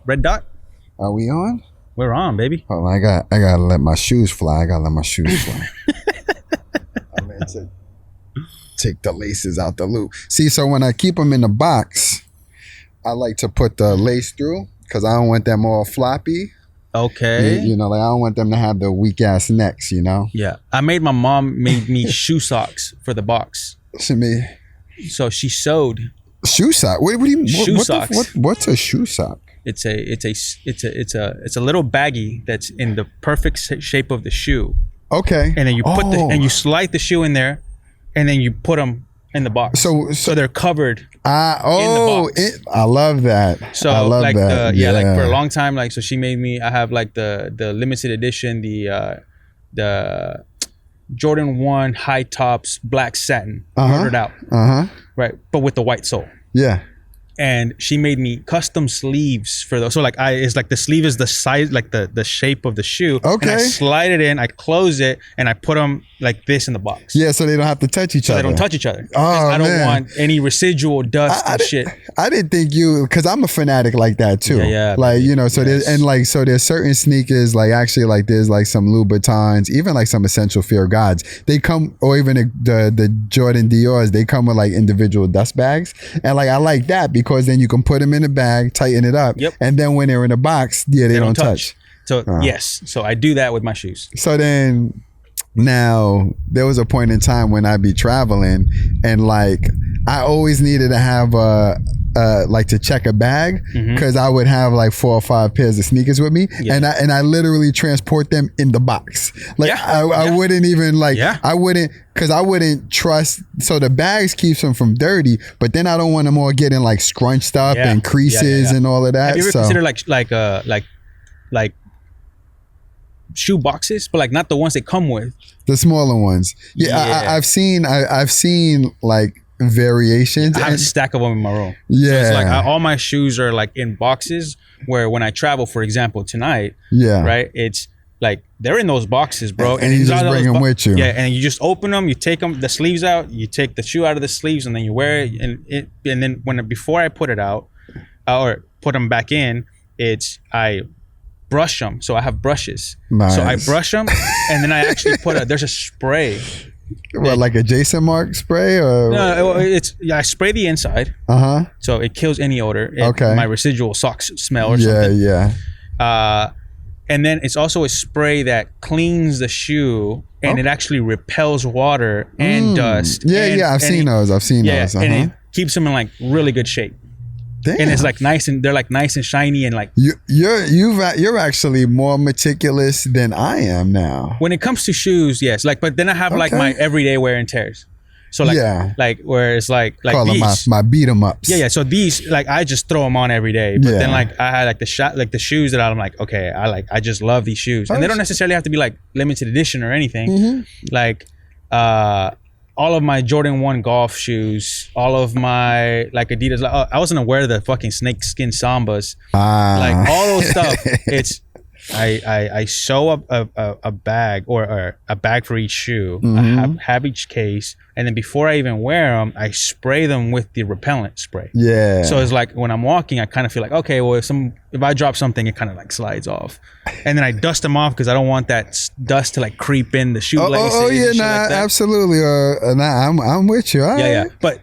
Red dot? Are we on? We're on, baby. Oh, I gotta let my shoes fly. I meant to take the laces out the loop. See, so when I keep them in the box, I like to put the lace through because I don't want them all floppy. Okay. You know, like I don't want them to have the weak ass necks, you know? Yeah. My mom made me shoe socks for the box. So she sewed shoe sock. What do you mean? Shoe socks. What's a shoe sock? It's a little baggie that's in the perfect shape of the shoe. Okay. And then you put you slide the shoe in there, and then you put them in the box. So they're covered. In the box. I love that. So I love that. Like for a long time, like so she made me. I have like the limited edition, the Jordan 1 high tops black satin, murdered out, right, but with the white sole. Yeah. And she made me custom sleeves for those. So like it's like the sleeve is the size, like the shape of the shoe. Okay. And I slide it in, I close it, and I put them like this in the box. Yeah, so they don't have to touch each other. They don't touch each other. Oh, I don't want any residual dust and shit. I didn't think because I'm a fanatic like that too. Yeah. Like, you know, so there's certain sneakers, like actually like there's like some Louboutins, even like some Essential Fear Gods. They come, or even the Jordan Dior's, they come with like individual dust bags. And like, I like that because then you can put them in a bag, tighten it up. Yep. And then when they're in a box, they don't touch. So yes, so I do that with my shoes. So then now there was a point in time when I'd be traveling and like I always needed to have like to check a bag because I would have like 4 or 5 pairs of sneakers with me and I literally transport them in the box. Like I wouldn't even like I wouldn't trust. So the bags keeps them from dirty, but then I don't want them all getting like scrunched up and creases and all of that. Have you ever considered like shoe boxes, but like not the ones they come with, the smaller ones? I've seen like variations. I have a stack of them in my room. Yeah, so it's like all my shoes are like in boxes where when I travel, for example tonight, right, it's like they're in those boxes, bro, and you just bring them with you. Yeah, and you just open them, you take the sleeves out, you take the shoe out of the sleeves, and then you wear it, and then before I put it out or put them back in, I brush them. So I have brushes. Nice. So I brush them, and then I actually there's a spray. What, like a Jason Mark spray or? No, I spray the inside. So it kills any odor. My residual socks smell or something. Yeah. And then it's also a spray that cleans the shoe, and it actually repels water and dust. I've seen those. And it keeps them in like really good shape. Damn. And it's like they're like nice and shiny and like you're actually more meticulous than I am now. When it comes to shoes, yes. Like, but then I have like my everyday wear and tears. So like where it's like call these, them my beat 'em ups. Yeah. So these like I just throw them on every day. But then like I had like the shoes that I'm like, okay, I just love these shoes, and they don't necessarily have to be like limited edition or anything. Like all of my Jordan 1 golf shoes, all of my like Adidas, I wasn't aware of the fucking snake skin Sambas. Like all those stuff. It's I sew up a bag or a bag for each shoe. I have each case, and then before I even wear them, I spray them with the repellent spray. Yeah. So it's like when I'm walking, I kind of feel like, okay, well if I drop something, it kind of like slides off, and then I dust them off because I don't want that dust to like creep in the shoelaces. Absolutely. I'm with you. All right. But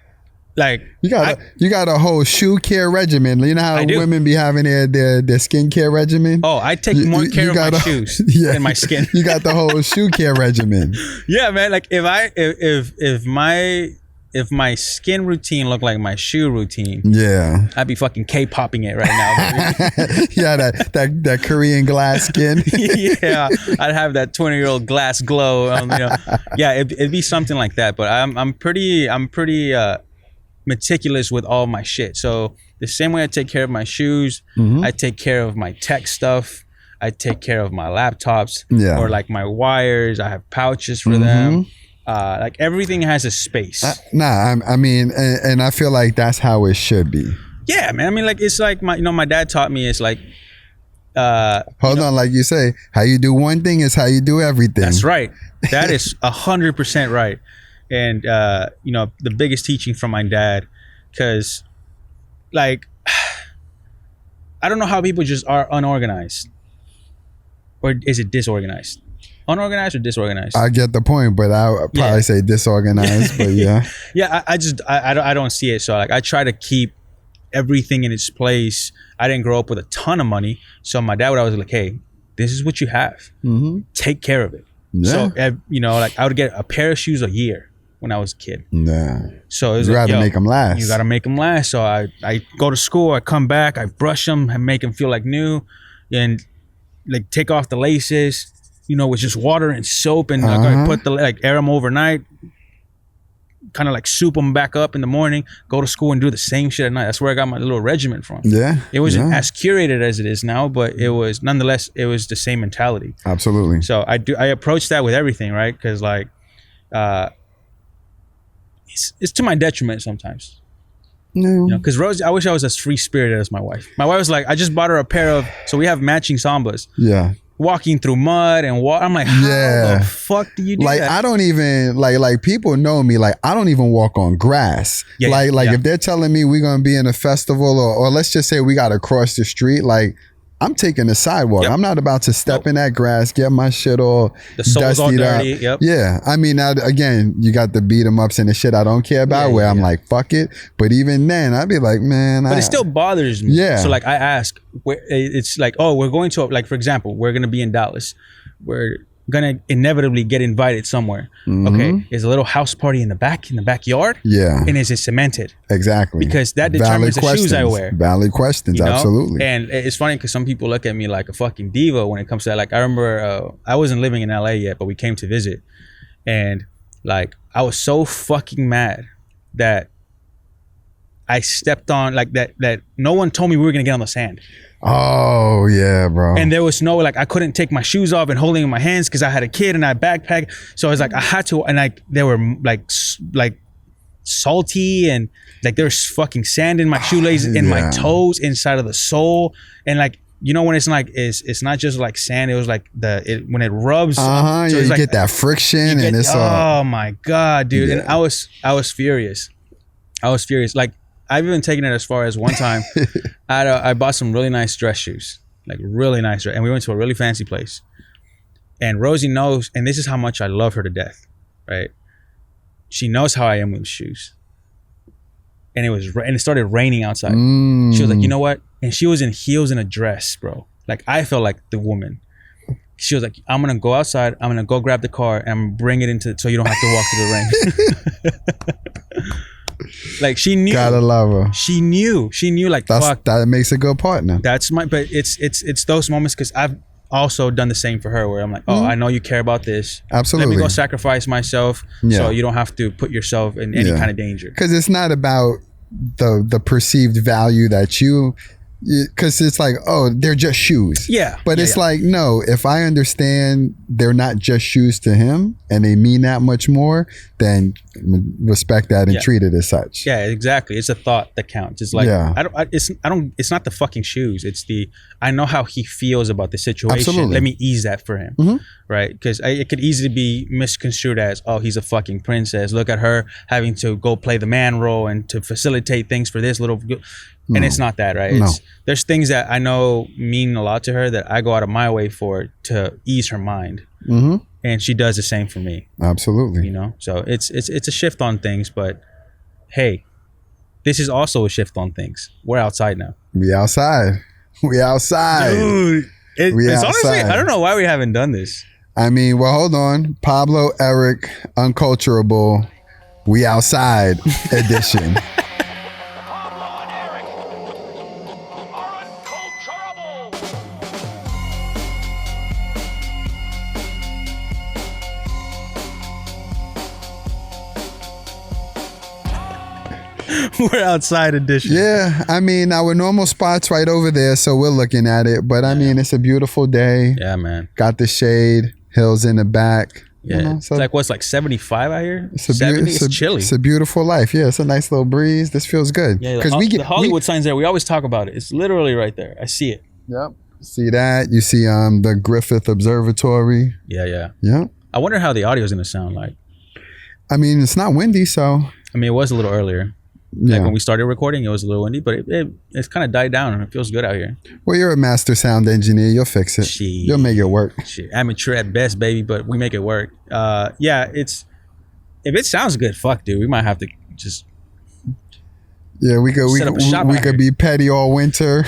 like you got a whole shoe care regimen. You know how women be having their skin care regimen? Oh, I take more care of my shoes than my skin. You got the whole shoe care regimen. Yeah, man. Like if my skin routine looked like my shoe routine, I'd be fucking K-popping it right now. Yeah, that Korean glass skin. Yeah, I'd have that 20-year-old glass glow. Yeah, it'd be something like that. But I'm pretty meticulous with all my shit. So the same way I take care of my shoes, I take care of my tech stuff. I take care of my laptops or like my wires. I have pouches for them. Like everything has a space. I mean, and I feel like that's how it should be. Yeah, man. I mean, like it's like my dad taught me. It's like, hold on, like you say, how you do one thing is how you do everything. That's right. That is 100% right. And the biggest teaching from my dad, because like I don't know how people just are unorganized, or is it disorganized? Unorganized or disorganized? I get the point, but I would probably say disorganized. But yeah, yeah. I don't see it. So like, I try to keep everything in its place. I didn't grow up with a ton of money, so my dad would always like, hey, this is what you have. Take care of it. Yeah. So you know, like I would get a pair of shoes a year when I was a kid. Nah. So it was you gotta make them last. You gotta make them last. So I go to school, I come back, I brush them, and make them feel like new, and like take off the laces. You know, with just water and soap, and I put the like air them overnight. Kind of like soup them back up in the morning, go to school and do the same shit at night. That's where I got my little regimen from. Yeah. It wasn't as curated as it is now, but it was nonetheless, it was the same mentality. Absolutely. So I approach that with everything, right? Because like, it's to my detriment sometimes. No. You know, because Rosie, I wish I was as free spirited as my wife. My wife was like, I just bought her a pair of, so we have matching sambas. Yeah. Walking through mud and water. I'm like, how the fuck do you do like, that? I don't even, like people know me, like, I don't even walk on grass. If they're telling me we're going to be in a festival or let's just say we got to cross the street, like, I'm taking the sidewalk. I'm not about to step in that grass, get my shit all dustied up. Yeah. I mean, again, you got the beat 'em ups and the shit I don't care about where I'm like, fuck it. But even then, I'd be like, man. But it still bothers me. Yeah. So like I ask, it's like, oh, we're going to, like, for example, we're going to be in Dallas. We're going to inevitably get invited somewhere. Okay. There's a little house party in the backyard. Yeah. And is it cemented? Exactly. Because that determines the shoes I wear. Valid questions. You know? Absolutely. And it's funny because some people look at me like a fucking diva when it comes to that. Like I remember I wasn't living in LA yet, but we came to visit. And like I was so fucking mad that I stepped on like that no one told me we were going to get on the sand. Oh yeah, bro. And there was no, like, I couldn't take my shoes off and holding in my hands because I had a kid and I backpacked. So I was like, I had to, and like they were like salty and like there's fucking sand in my shoelaces, in my toes, inside of the sole, and like, you know, when it's like it's not just like sand. It was like when it rubs. So you like, get that friction and it's all. Oh my god, dude! Yeah. And I was furious. Like. I've even taken it as far as one time, I bought some really nice dress shoes, like really nice, and we went to a really fancy place. And Rosie knows, and this is how much I love her to death, right? She knows how I am with shoes. And it started raining outside. She was like, you know what? And she was in heels and a dress, bro. Like I felt like the woman. She was like, I'm gonna go outside. I'm gonna go grab the car and I'm gonna bring it into so you don't have to walk through the rain. Like she knew. Gotta love her. She knew. Like fuck. That makes a good partner. But it's those moments because I've also done the same for her where I'm like, oh, I know you care about this. Absolutely. Let me go sacrifice myself so you don't have to put yourself in any kind of danger. Because it's not about the perceived value that you. Because it's like, oh, they're just shoes. Yeah. But it's like, no, if I understand they're not just shoes to him and they mean that much more, then respect that and treat it as such. Yeah, exactly. It's a thought that counts. It's like, it's not the fucking shoes. It's I know how he feels about the situation. Absolutely. Let me ease that for him. Right? Because it could easily be misconstrued as, oh, he's a fucking princess. Look at her having to go play the man role and to facilitate things for this little... And it's not that, right? There's things that I know mean a lot to her that I go out of my way for to ease her mind. And she does the same for me. Absolutely. You know? So it's a shift on things, but hey, this is also a shift on things. We're outside now. We outside. Dude, it's honestly, I don't know why we haven't done this. I mean, well, hold on. Pablo, Erik, Unculturable, we outside edition. We're outside edition. Yeah, I mean, our normal spot's right over there, so we're looking at it. But I mean, it's a beautiful day. Yeah, man. Got the shade, hills in the back. Yeah, you know, so it's like 75 out here. 70. It's chilly. It's a beautiful life. Yeah, it's a nice little breeze. This feels good. Yeah, because the Hollywood sign's there. We always talk about it. It's literally right there. I see it. Yep. See that? You see the Griffith Observatory. Yeah. Yep. I wonder how the audio is gonna sound like. I mean, it's not windy, so. I mean, it was a little earlier. Like when we started recording, it was a little windy, but it's kind of died down and it feels good out here. Well, you're a master sound engineer. You'll fix it. You'll make it work. Amateur at best, baby, but we make it work. If it sounds good, fuck, dude, we might have to just. Yeah, we could be petty all winter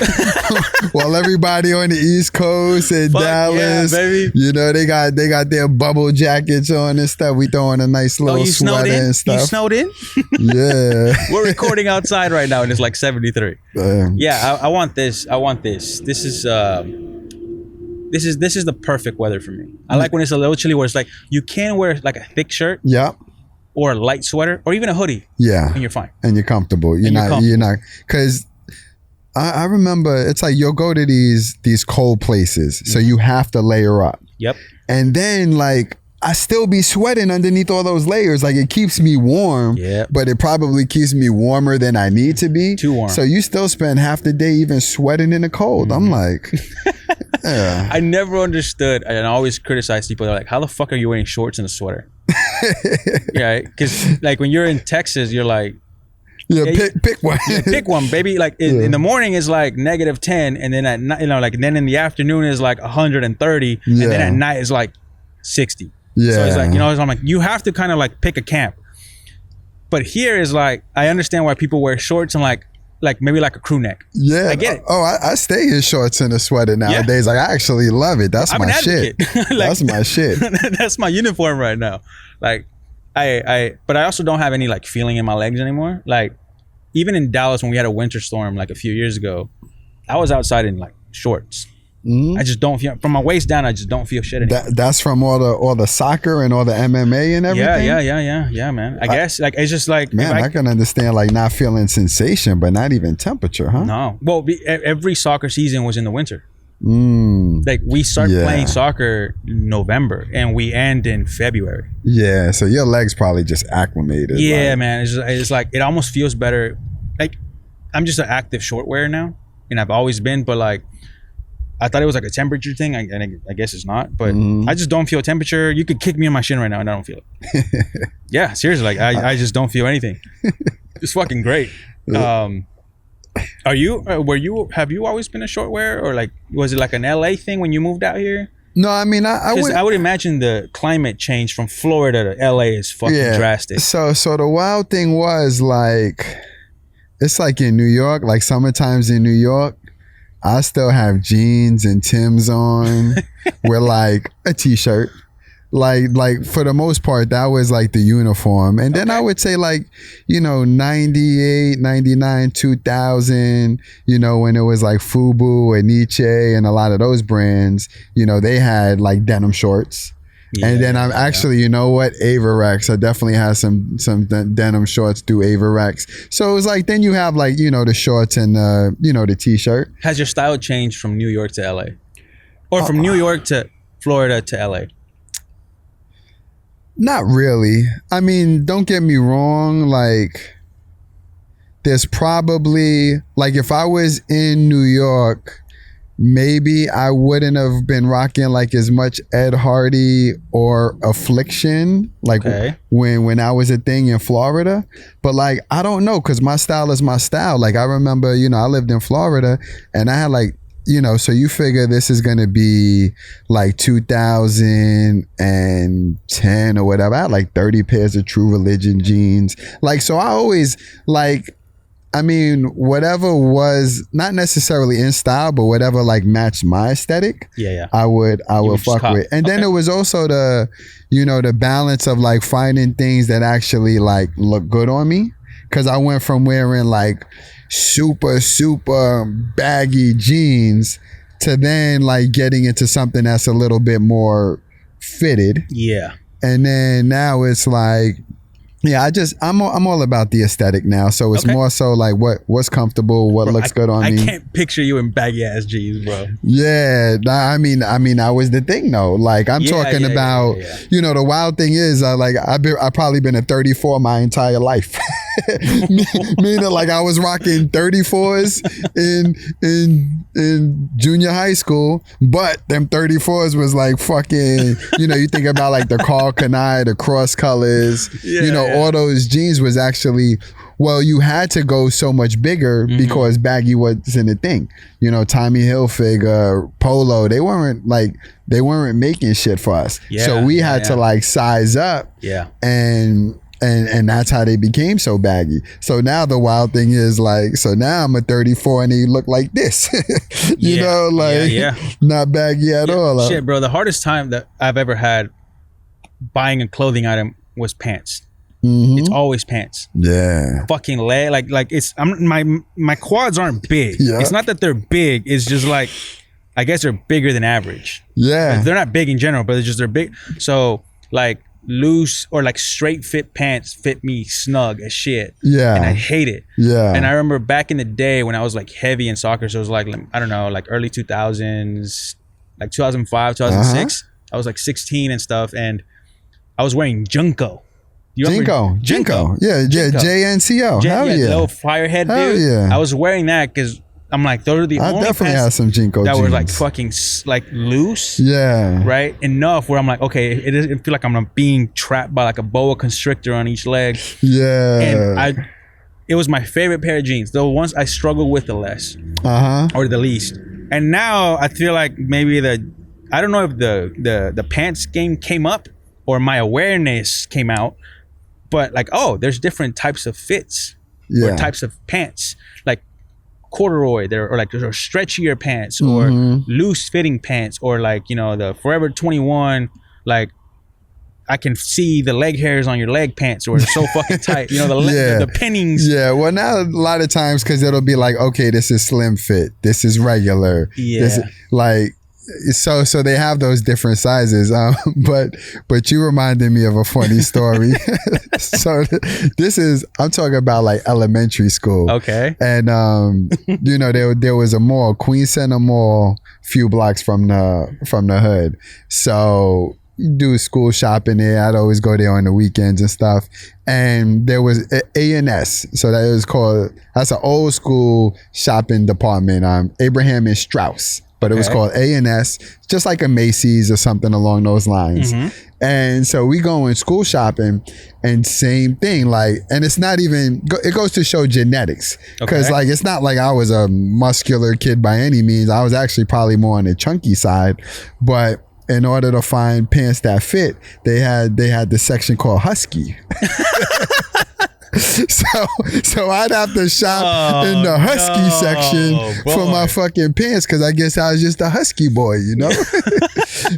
while everybody on the East Coast and Dallas, baby. You know, they got their bubble jackets on and stuff. We throwing a nice little sweater and stuff. You snowed in? Yeah. We're recording outside right now and it's like 73. I want this. This is the perfect weather for me. I like when it's a little chilly where it's like you can wear like a thick shirt. Yeah. Or a light sweater, or even a hoodie. Yeah, and you're fine. And you're comfortable. You're not. Because I remember it's like you'll go to these cold places, so you have to layer up. Yep. And then like I still be sweating underneath all those layers. Like it keeps me warm. Yeah. But it probably keeps me warmer than I need to be. Too warm. So you still spend half the day even sweating in the cold. I'm like. Yeah. I never understood, and I always criticize people. They're like, "How the fuck are you wearing shorts and a sweater?" Yeah, because like when you're in Texas, you're like, pick one. Pick one, baby. Like in the morning is like -10, and then at night, then in the afternoon is like 130, and then at night is like 60. Yeah. So it's like so I'm like, you have to kind of like pick a camp. But here is like, I understand why people wear shorts and like maybe like a crew neck. Yeah, I get it. Oh, I stay in shorts and a sweater nowadays. Like I actually love it. That's my shit. That's my shit. That's my uniform right now. Like but I also don't have any like feeling in my legs anymore. Like even in Dallas when we had a winter storm like a few years ago, I was outside in like shorts. I just don't feel, from my waist down, I just don't feel shit anymore. That's from all the soccer and all the MMA and everything? Yeah, man. I guess like it's just like, man, I can understand like not feeling sensation, but not even temperature, huh? No. Well, every soccer season was in the winter. Like we start playing soccer in November and we end in February. Yeah, so your legs probably just acclimated. Yeah, like. Man. It's like, it almost feels better. Like I'm just an active short wearer now, and I've always been, but like, I thought it was like a temperature thing, and I guess it's not. But I just don't feel temperature. You could kick me on my shin right now, and I don't feel it. Yeah, seriously, like I just don't feel anything. It's fucking great. Have you always been a short wearer, or like was it like an LA thing when you moved out here? No, I mean I would imagine the climate change from Florida to LA is fucking drastic. So the wild thing was like, it's like in New York, like summertimes in New York. I still have jeans and Timbs on with like a t-shirt. Like for the most part, that was like the uniform. And then I would say like, 98, 99, 2000, when it was like Fubu and Nietzsche and a lot of those brands, they had like denim shorts. Yeah, and then I'm actually, Averex. I definitely had some denim shorts through Averex. So it was like, then you have like, the shorts and, the t-shirt. Has your style changed from New York to LA? Or from New York to Florida to LA? Not really. I mean, don't get me wrong. Like, there's probably, like if I was in New York, maybe I wouldn't have been rocking like as much Ed Hardy or Affliction like when I was a thing in Florida. But like, I don't know, because my style is my style. Like I remember, I lived in Florida and I had like, so you figure this is going to be like 2010 or whatever. I had like 30 pairs of True Religion jeans. Like, so I always like, I mean, whatever was not necessarily in style, but whatever like matched my aesthetic, I would fuck with. And then it was also the, the balance of like finding things that actually like look good on me. Cause I went from wearing like super baggy jeans to then like getting into something that's a little bit more fitted. Yeah. And then now it's like, I'm all about the aesthetic now. So it's more so like what's comfortable, what looks good on me. I can't picture you in baggy ass jeans, bro. Yeah, I mean that was the thing though. Like I'm talking about, the wild thing is I've probably been a 34 my entire life. Meaning like I was rocking 34s in junior high school, but them 34s was like fucking, you think about like the Carl Kanai, the cross colors, all those jeans was actually Well, you had to go so much bigger because baggy wasn't a thing. You know, Tommy Hilfiger, Polo, they weren't making shit for us. Yeah, so we had to like size up. Yeah. And that's how they became so baggy. So now the wild thing is like, so now I'm a 34 and they look like this. you know, like not baggy at all. Shit, bro. The hardest time that I've ever had buying a clothing item was pants. It's always pants. Yeah. Fucking leg. Like it's my quads aren't big. Yeah. It's not that they're big. It's just like, I guess they're bigger than average. Yeah. Like, they're not big in general, but it's just they're big. So like loose or like straight fit pants fit me snug as shit. Yeah. And I hate it. Yeah. And I remember back in the day when I was like heavy in soccer, so it was like, I don't know, like early 2000s, like 2005, 2006. I was like 16 and stuff, and I was wearing Junko. Jinko. Yeah, JNCO. Hell yeah. Little firehead dude. Hell yeah. I was wearing that because I'm like, those are the only definitely had some Jinko that jeans. were like fucking like loose. Yeah. Right? Enough where I'm like, okay, it doesn't feel like I'm being trapped by like a boa constrictor on each leg. Yeah. And it was my favorite pair of jeans. The ones I struggled with the less. Or the least. And now I feel like maybe I don't know if the pants game came up or my awareness came out. But like, oh, there's different types of fits or types of pants, like corduroy, or like stretchier pants or loose fitting pants, or like, you know, the Forever 21, like I can see the leg hairs on your leg pants or they're so fucking tight, you know, the pinnings. Yeah, well now a lot of times because it'll be like, okay, this is slim fit, this is regular. Yeah. This is, like, so they have those different sizes, but you reminded me of a funny story. So I'm talking about like elementary school. Okay. And you know, there was a mall, Queen Center Mall, few blocks from the hood. So do school shopping there. I'd always go there on the weekends and stuff. And there was A&S. So that's an old school shopping department. Abraham and Strauss. But it was called A&S, just like a Macy's or something along those lines. And so we go in school shopping and same thing, like, and it's not even, it goes to show genetics. Because like, it's not like I was a muscular kid by any means. I was actually probably more on the chunky side. But in order to find pants that fit, they had the section called Husky. So I'd have to shop in the Husky section for my fucking pants because I guess I was just a Husky boy, you know.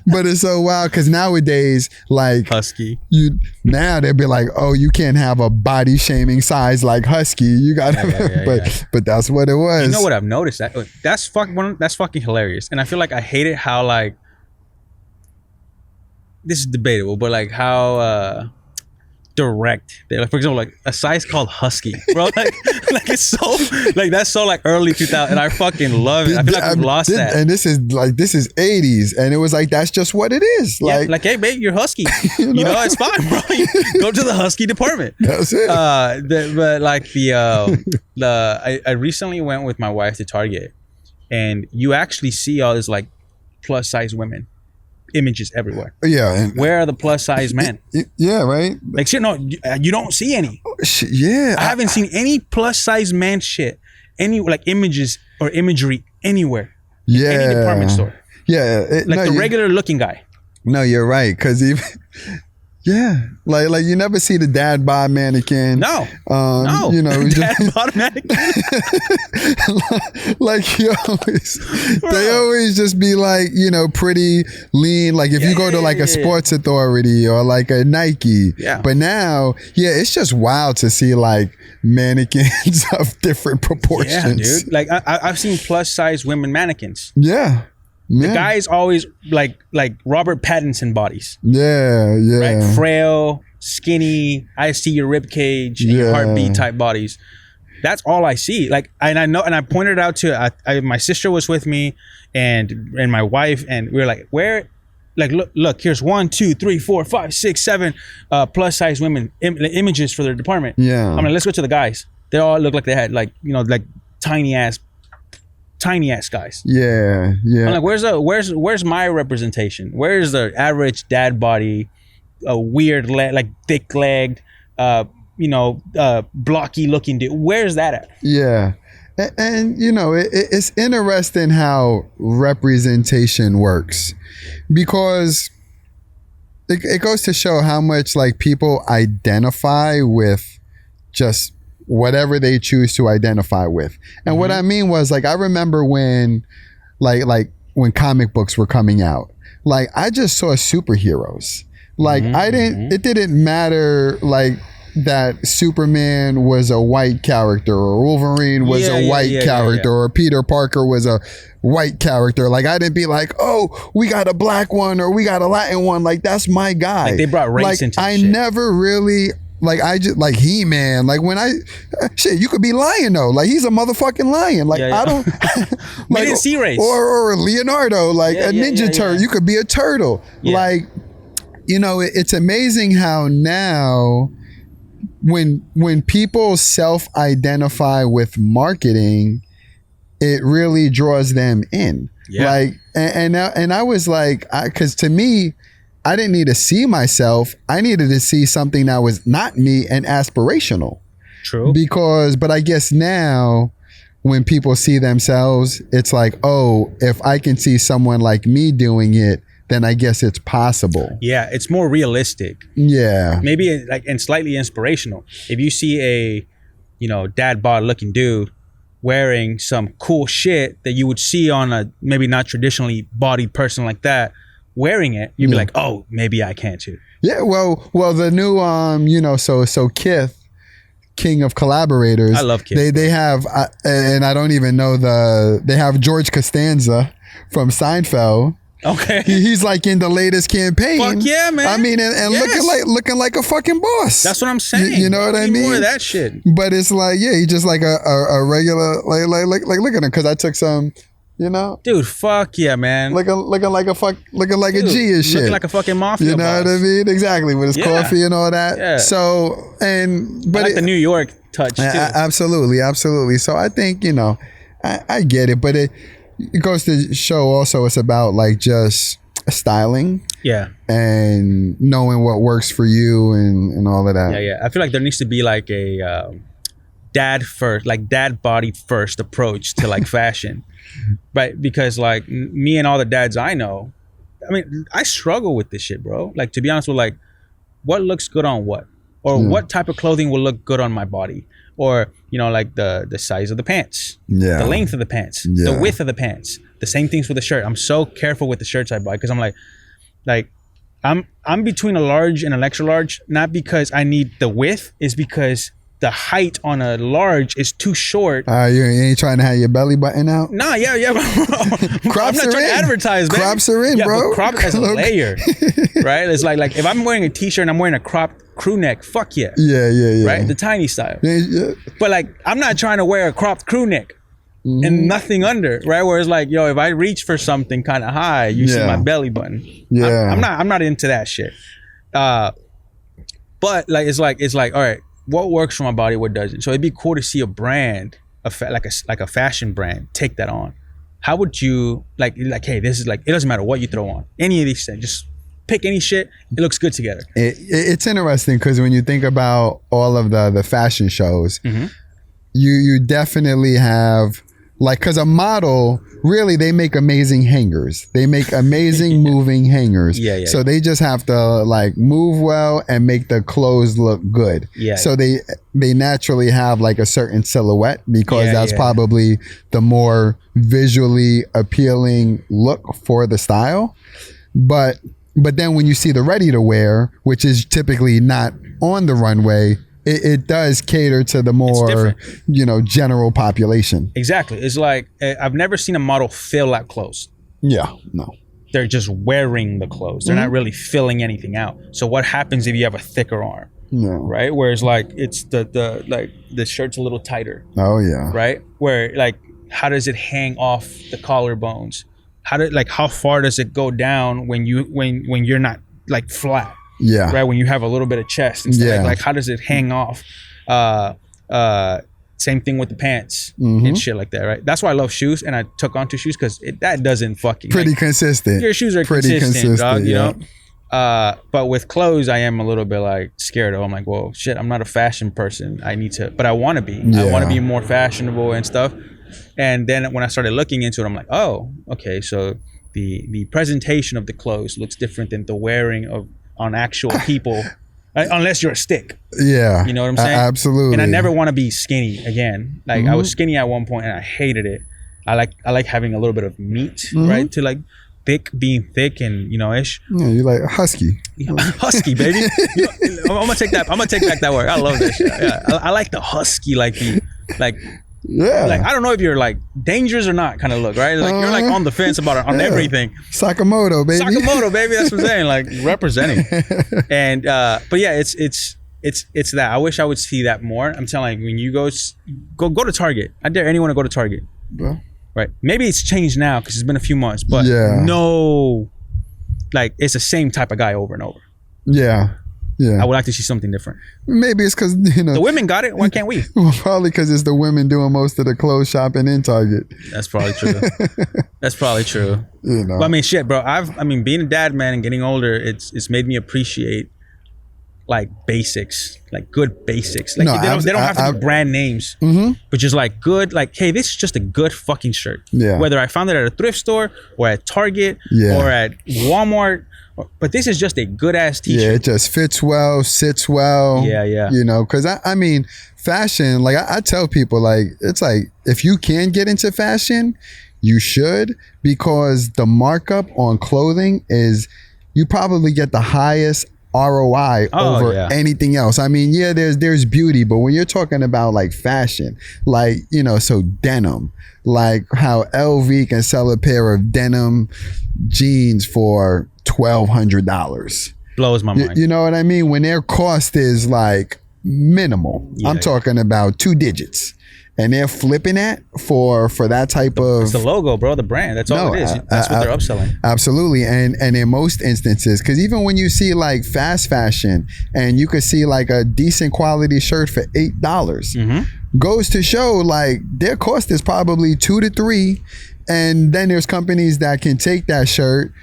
But it's so wild because nowadays, like Husky, now they'd be like, oh, you can't have a body shaming size like Husky. You gotta, but that's what it was. You know what I've noticed? That's fucking hilarious, and I feel like I hate it how like this is debatable, but like how. Direct. They're like, for example, like a size called Husky, bro. Like it's so like that's so like early 2000, and I fucking love it. I feel like we've lost that. And this is 80s, and it was like that's just what it is. Like hey, babe, you're Husky. you know, it's fine, bro. You go to the Husky department. That's it. But like I recently went with my wife to Target, and you actually see all this like plus size women. Images everywhere. Yeah. Where are the plus size men? Yeah, right. Like shit. No, you don't see any. Yeah. I haven't seen any plus size man shit. Any like images or imagery anywhere. Yeah. Any department store. Yeah. The regular looking guy. No, you're right. Because even. Yeah, like you never see the dad bod mannequin. No, you know, dad bod mannequin. like they always just be like, you know, pretty lean. Like if you go to like a Sports Authority or like a Nike. Yeah. But now, it's just wild to see like mannequins of different proportions. Yeah, dude. Like I've seen plus size women mannequins. Yeah. The guys always like Robert Pattinson bodies. Yeah. Right? Frail, skinny, I see your rib cage and your heartbeat type bodies. That's all I see. Like, and I know, and I pointed out to my sister was with me and my wife, and we were like, where? Like, look, here's 1, 2, 3, 4, 5, 6, 7 plus size women images for their department. Yeah. I'm like, let's go to the guys. They all look like they had like, you know, like tiny ass guys. Yeah. I'm like, where's my representation? Where's the average dad body, a weird like thick legged, blocky looking dude. Where's that at? Yeah. And it's interesting how representation works, because it goes to show how much like people identify with just whatever they choose to identify with. And what I mean was, like, I remember when when comic books were coming out, like, I just saw superheroes. Like, it didn't matter, like, that Superman was a white character, or Wolverine was a white character, or Peter Parker was a white character. Like, I didn't be like, oh, we got a black one or we got a Latin one. Like, that's my guy. Like, they brought race into I shit. never really, like, I just, like, He-Man. Like, when shit, you could be Lion though. Like, he's a motherfucking lion. Like, I don't. We didn't see race. Or Leonardo, like a Ninja Turtle. You could be a turtle. Yeah. Like, it's amazing how now, when people self-identify with marketing, it really draws them in. Yeah. Like, and I was like, because to me, I didn't need to see myself. I needed to see something that was not me and aspirational. True. But I guess now, when people see themselves, it's like, oh, if I can see someone like me doing it, then I guess it's possible. Yeah, it's more realistic. Yeah. Maybe and slightly inspirational. If you see a, dad bod looking dude wearing some cool shit that you would see on a maybe not traditionally bodied person like that wearing it, you'd be like, oh, maybe I can too. Yeah, well, the new so Kith, king of collaborators. I love Kith. They have, and I don't even know they have George Costanza from Seinfeld. Okay. He's like in the latest campaign. Fuck yeah, man. I mean, and yes. looking like a fucking boss. That's what I'm saying. You know what I mean? More of that shit. But it's like, yeah, he's just like a regular, like look at him, because I took some, dude, fuck yeah, man. Looking like a G and shit. Looking like a fucking mafia. You know boss. what I mean? Exactly, with his coffee and all that. Yeah. So, but I like the New York touch too. Absolutely. So I think, I get it, but it goes to show also it's about like just styling. Yeah. And knowing what works for you and all of that. Yeah. I feel like there needs to be like a dad body first approach to like fashion. Right? Because like me and all the dads I know, I mean, I struggle with this shit, bro. Like, to be honest with, like, what looks good on what? Or what type of clothing will look good on my body? Or, like the size of the pants, the length of the pants, the width of the pants. The same things with the shirt. I'm so careful with the shirts I buy, because I'm like I'm between a large and an extra large, not because I need the width, it's because the height on a large is too short. You ain't trying to have your belly button out? Nah, yeah, bro. Crops I'm not trying to advertise, man. Crops are in, bro. But crop as a layer, right? It's like if I'm wearing a t-shirt and I'm wearing a cropped crew neck, fuck yeah. Yeah. Right? The tiny style. Yeah. But like, I'm not trying to wear a cropped crew neck and nothing under, right? Where it's like, yo, if I reach for something kind of high, you see my belly button. Yeah. I'm not into that shit. But like, it's like, all right, what works for my body, what doesn't? So it'd be cool to see a brand, like a fashion brand, take that on. How would you like? Hey, this is like, it doesn't matter what you throw on, any of these things, just pick any shit. It looks good together. It's interesting because when you think about all of the fashion shows, you definitely have, like, because a model, really, they make amazing hangers. They make amazing moving hangers. Yeah. So they just have to like move well and make the clothes look good. Yeah. So they naturally have like a certain silhouette, because that's probably the more visually appealing look for the style. But then when you see the ready to wear, which is typically not on the runway, it does cater to the more, general population. Exactly. It's like, I've never seen a model fill out clothes. Yeah, no. They're just wearing the clothes. They're not really filling anything out. So what happens if you have a thicker arm? No. Right? Whereas like, it's the shirt's a little tighter. Oh yeah. Right? Where like, how does it hang off the collarbones? How far does it go down when you're not like flat? Yeah. Right. When you have a little bit of chest and stuff, like how does it hang off? Same thing with the pants and shit like that. Right. That's why I love shoes, and I took on to shoes because that doesn't fucking consistent. Your shoes are pretty consistent, dog. You know. But with clothes, I am a little bit like scared of. I'm like, well, shit, I'm not a fashion person. I need to, but I want to be. Yeah. I want to be more fashionable and stuff. And then when I started looking into it, I'm like, oh, okay, so the presentation of the clothes looks different than the wearing of on actual people, unless you're a stick. Yeah, you know what I'm saying? Absolutely. And I never want to be skinny again. Like I was skinny at one point and I hated it. I like having a little bit of meat, right? To like being thick and ish. Yeah, you like husky. Husky, baby. I'm gonna take that. I'm gonna take back that word. I love that shit. Yeah, I like the husky, Yeah. Like I don't know if you're like dangerous or not kind of look, right? Like you're like on the fence about it on everything. Sakamoto, baby. Sakamoto, baby. That's what I'm saying. Like representing. And but yeah, it's that. I wish I would see that more. I'm telling you, when you go to Target. I dare anyone to go to Target. Well, right. Maybe it's changed now because it's been a few months, but no, like it's the same type of guy over and over. Yeah. Yeah. I would like to see something different. Maybe it's because, the women got it. Why can't we? Well, probably because it's the women doing most of the clothes shopping in Target. That's probably true. That's probably true. But I mean, shit, bro. Being a dad, man, and getting older, it's made me appreciate like basics, like good basics. Like they don't have to be brand names, but just like good, like, hey, this is just a good fucking shirt. Yeah. Whether I found it at a thrift store or at Target or at Walmart. But this is just a good ass t-shirt. Yeah, it just fits well, sits well. Yeah. Because I mean, fashion, like I tell people, like, it's like, if you can get into fashion, you should, because the markup on clothing is, you probably get the highest ROI over anything else. I mean, yeah, there's beauty, but when you're talking about like fashion, like, so denim, like how LV can sell a pair of denim jeans for $1,200. Blows my mind. You know what I mean? When their cost is like minimal. I'm talking about 2 digits. And they're flipping that for that type of... It's the logo, bro, the brand. That's all it is. That's what they're upselling. Absolutely. And in most instances, because even when you see like fast fashion and you could see like a decent quality shirt for $8, goes to show like their cost is probably 2 to 3. And then there's companies that can take that shirt,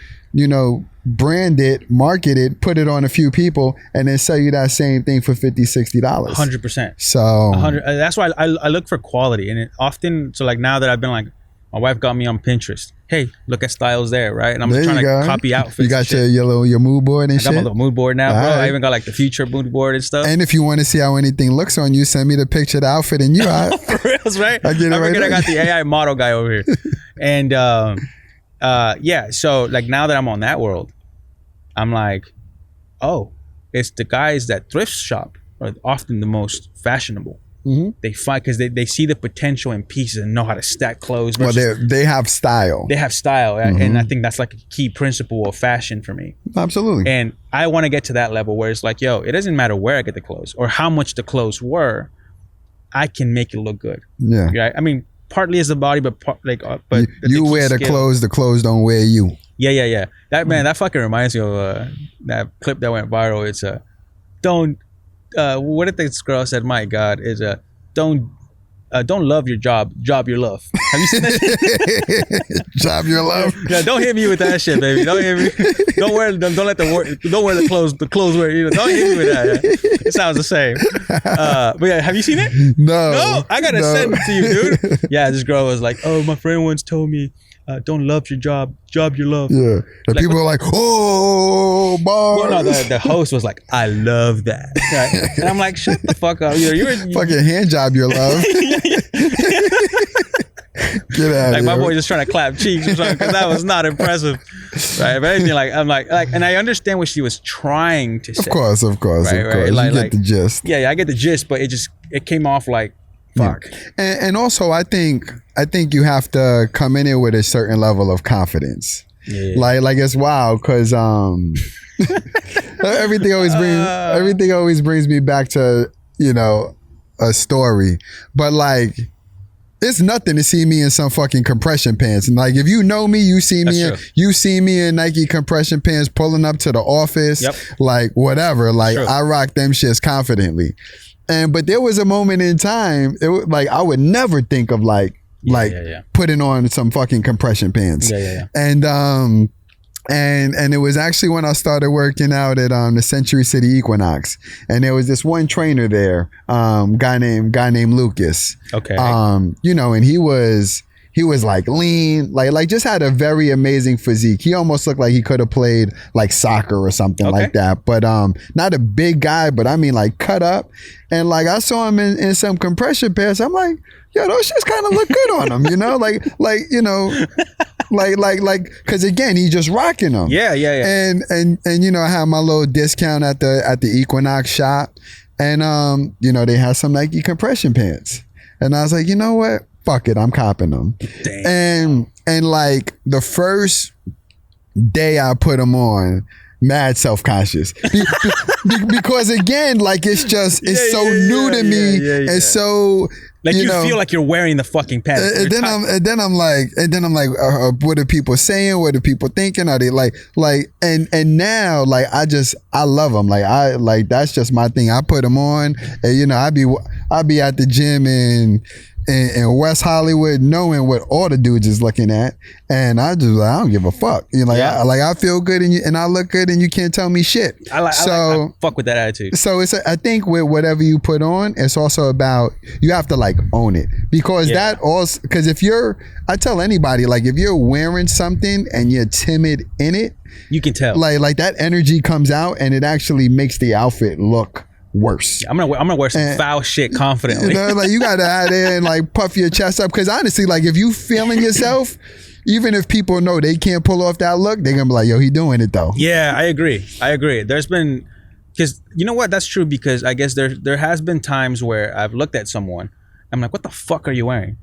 brand it, market it, put it on a few people, and then sell you that same thing for $50, $60. 100%. So 100. That's why I look for quality, and it often. So like now that I've been like, my wife got me on Pinterest. Hey, look at styles there, right? And I'm trying to copy outfits. You got your mood board and shit. I got my little mood board now, bro. Right. I even got like the future mood board and stuff. And if you want to see how anything looks on you, send me the picture of the outfit and you. For reals, right? I get it. I got the AI model guy over here, and so like now that I'm on that world, I'm like, oh, it's the guys that thrift shop are often the most fashionable. They find, because they see the potential in pieces and know how to stack clothes. Well, they have style. They have style, and I think that's like a key principle of fashion for me. Absolutely. And I want to get to that level where it's like, yo, it doesn't matter where I get the clothes or how much the clothes were, I can make it look good. Yeah. Right? I mean, partly is the body, but but you wear the clothes don't wear you. Yeah. That fucking reminds me of that clip that went viral. It's what did this girl said? My God, is don't love your job your love. Have you seen that? Job your love. Yeah, don't hit me with that shit, baby. Don't hit me. Don't wear the clothes wear. Don't hit me with that. It sounds the same. But yeah, have you seen it? No. I gotta send it to you, dude. Yeah, this girl was like, oh, my friend once told me, don't love your job your love. Yeah. And like, people are like, oh, bars. Well, no, the host was like, I love that. Right? And I'm like, shut the fuck up. You're fucking hand job your love. Get out like of my here. boy just trying to clap cheeks because that was not impressive. Right? If anything, I'm like, and I understand what she was trying to say. Of course. Right? You get the gist. Yeah, I get the gist, but it came off like, fuck. Yeah. And also, I think you have to come in here with a certain level of confidence. Yeah. Like it's wild because everything always brings me back to a story, but like it's nothing to see me in some fucking compression pants. And like if you know me, you see me in Nike compression pants pulling up to the office, like whatever. Like I rock them shits confidently. But there was a moment in time, like I would never think of putting on some fucking compression pants. And And it was actually when I started working out at the Century City Equinox, and there was this one trainer there, guy named Lucas. Okay. And he was like lean, like just had a very amazing physique. He almost looked like he could have played like soccer or something like that. But not a big guy, but I mean like cut up. And like I saw him in some compression pants. I'm like, yo, those just kind of look good on him, like because again, he just rocking them. Yeah. And I had my little discount at the Equinox shop, and they had some Nike compression pants, and I was like, you know what? Fuck it, I'm copping them. Damn. And like the first day I put them on, mad self-conscious because again, like it's so new to me. It's so like you feel like you're wearing the fucking pants. And then I'm like, what are people saying? What are people thinking? Are they like, and now like I love them. Like that's just my thing. I put them on, and I'll be at the gym in West Hollywood, knowing what all the dudes is looking at, and I don't give a fuck. I feel good and I look good, and you can't tell me shit. I fuck with that attitude. So I think with whatever you put on, it's also about you have to like own it, because I tell anybody, like if you're wearing something and you're timid in it, you can tell. Like that energy comes out, and it actually makes the outfit look worse. I'm gonna wear some foul shit confidently. Like you gotta out there and like puff your chest up, because honestly, like if you feeling yourself, even if people know they can't pull off that look, they're gonna be like, yo, he doing it though. Yeah, I agree. There's been, because you know what, that's true, because I guess there has been times where I've looked at someone, I'm like, what the fuck are you wearing?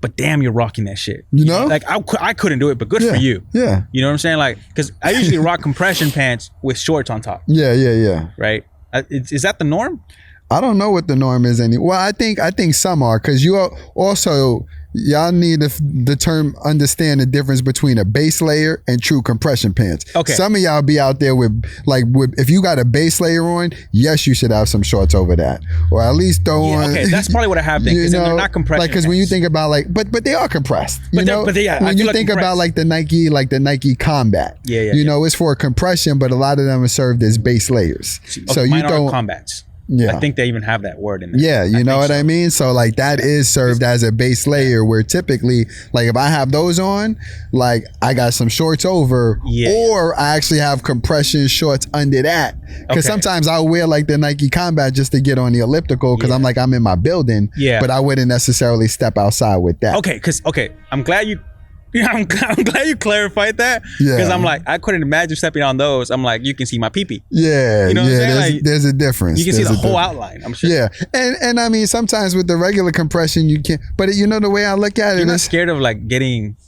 But damn, you're rocking that shit. Like I couldn't do it, but good for you. Yeah. You know what I'm saying? Like, because I usually rock compression pants with shorts on top. Yeah. Right. Is that the norm? I don't know what the norm is Well, I think some are, because you also, y'all need the term understand the difference between a base layer and true compression pants. Okay. Some of y'all be out there with if you got a base layer on, yes, you should have some shorts over that, or at least throw on. Okay, that's probably what I have then, because they're not compression. Like, because when you think about but they are compressed. When you think about like the Nike Combat, it's for compression, but a lot of them are served as base layers. So you don't combats. Yeah. I think they even have that word in there. Yeah, you know what I mean? So like that is served as a base layer, where typically, like if I have those on, like I got some shorts over, or I actually have compression shorts under that. Because sometimes I'll wear like the Nike Combat just to get on the elliptical, because I'm in my building, but I wouldn't necessarily step outside with that. I'm glad you clarified that, because I'm like, I couldn't imagine stepping on those. I'm like, you can see my pee-pee. Yeah, you know what I'm saying? Like, there's a difference. You can see the whole outline, I'm sure. Yeah, and I mean, sometimes with the regular compression you can't, but the way I look at it, you're not scared of like getting,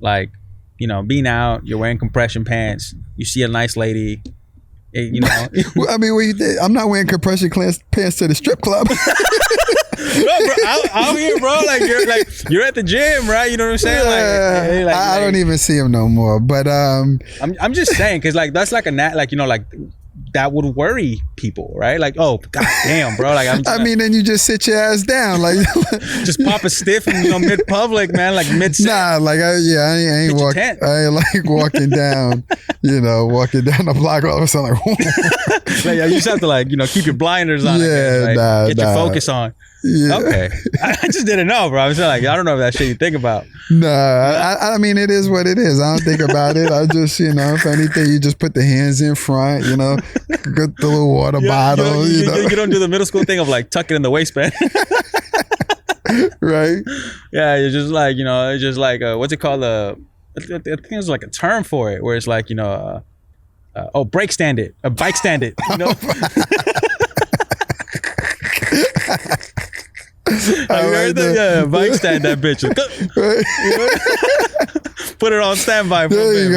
like, being out, you're wearing compression pants, you see a nice lady, Well, I mean, what you think? I'm not wearing compression pants to the strip club. No, bro, out here, bro. Like you're at the gym, right? You know what I'm saying? I don't even see him no more. But I'm just saying, because like that's like that would worry people, right? Like, oh, goddamn, bro. Like I mean, then you just sit your ass down, like just pop a stiff and mid public, man, like mid. Nah, like I ain't walking. I ain't like walking down, walking down the block all of a sudden like you just have to keep your blinders on. Get your focus on. Yeah. Okay, I just didn't know, bro. I was like, I don't know if that shit you think about. Nah, I mean, it is what it is. I don't think about it. I just, if anything, you just put the hands in front, get the little water bottle. You don't do the middle school thing of like tuck it in the waistband. Right. Yeah, you're just like, it's just like, what's it called? I think there's like a term for it, where it's like, brake stand it, a bike stand it, Have you heard that? Yeah, bike stand that bitch. Put it on standby. There you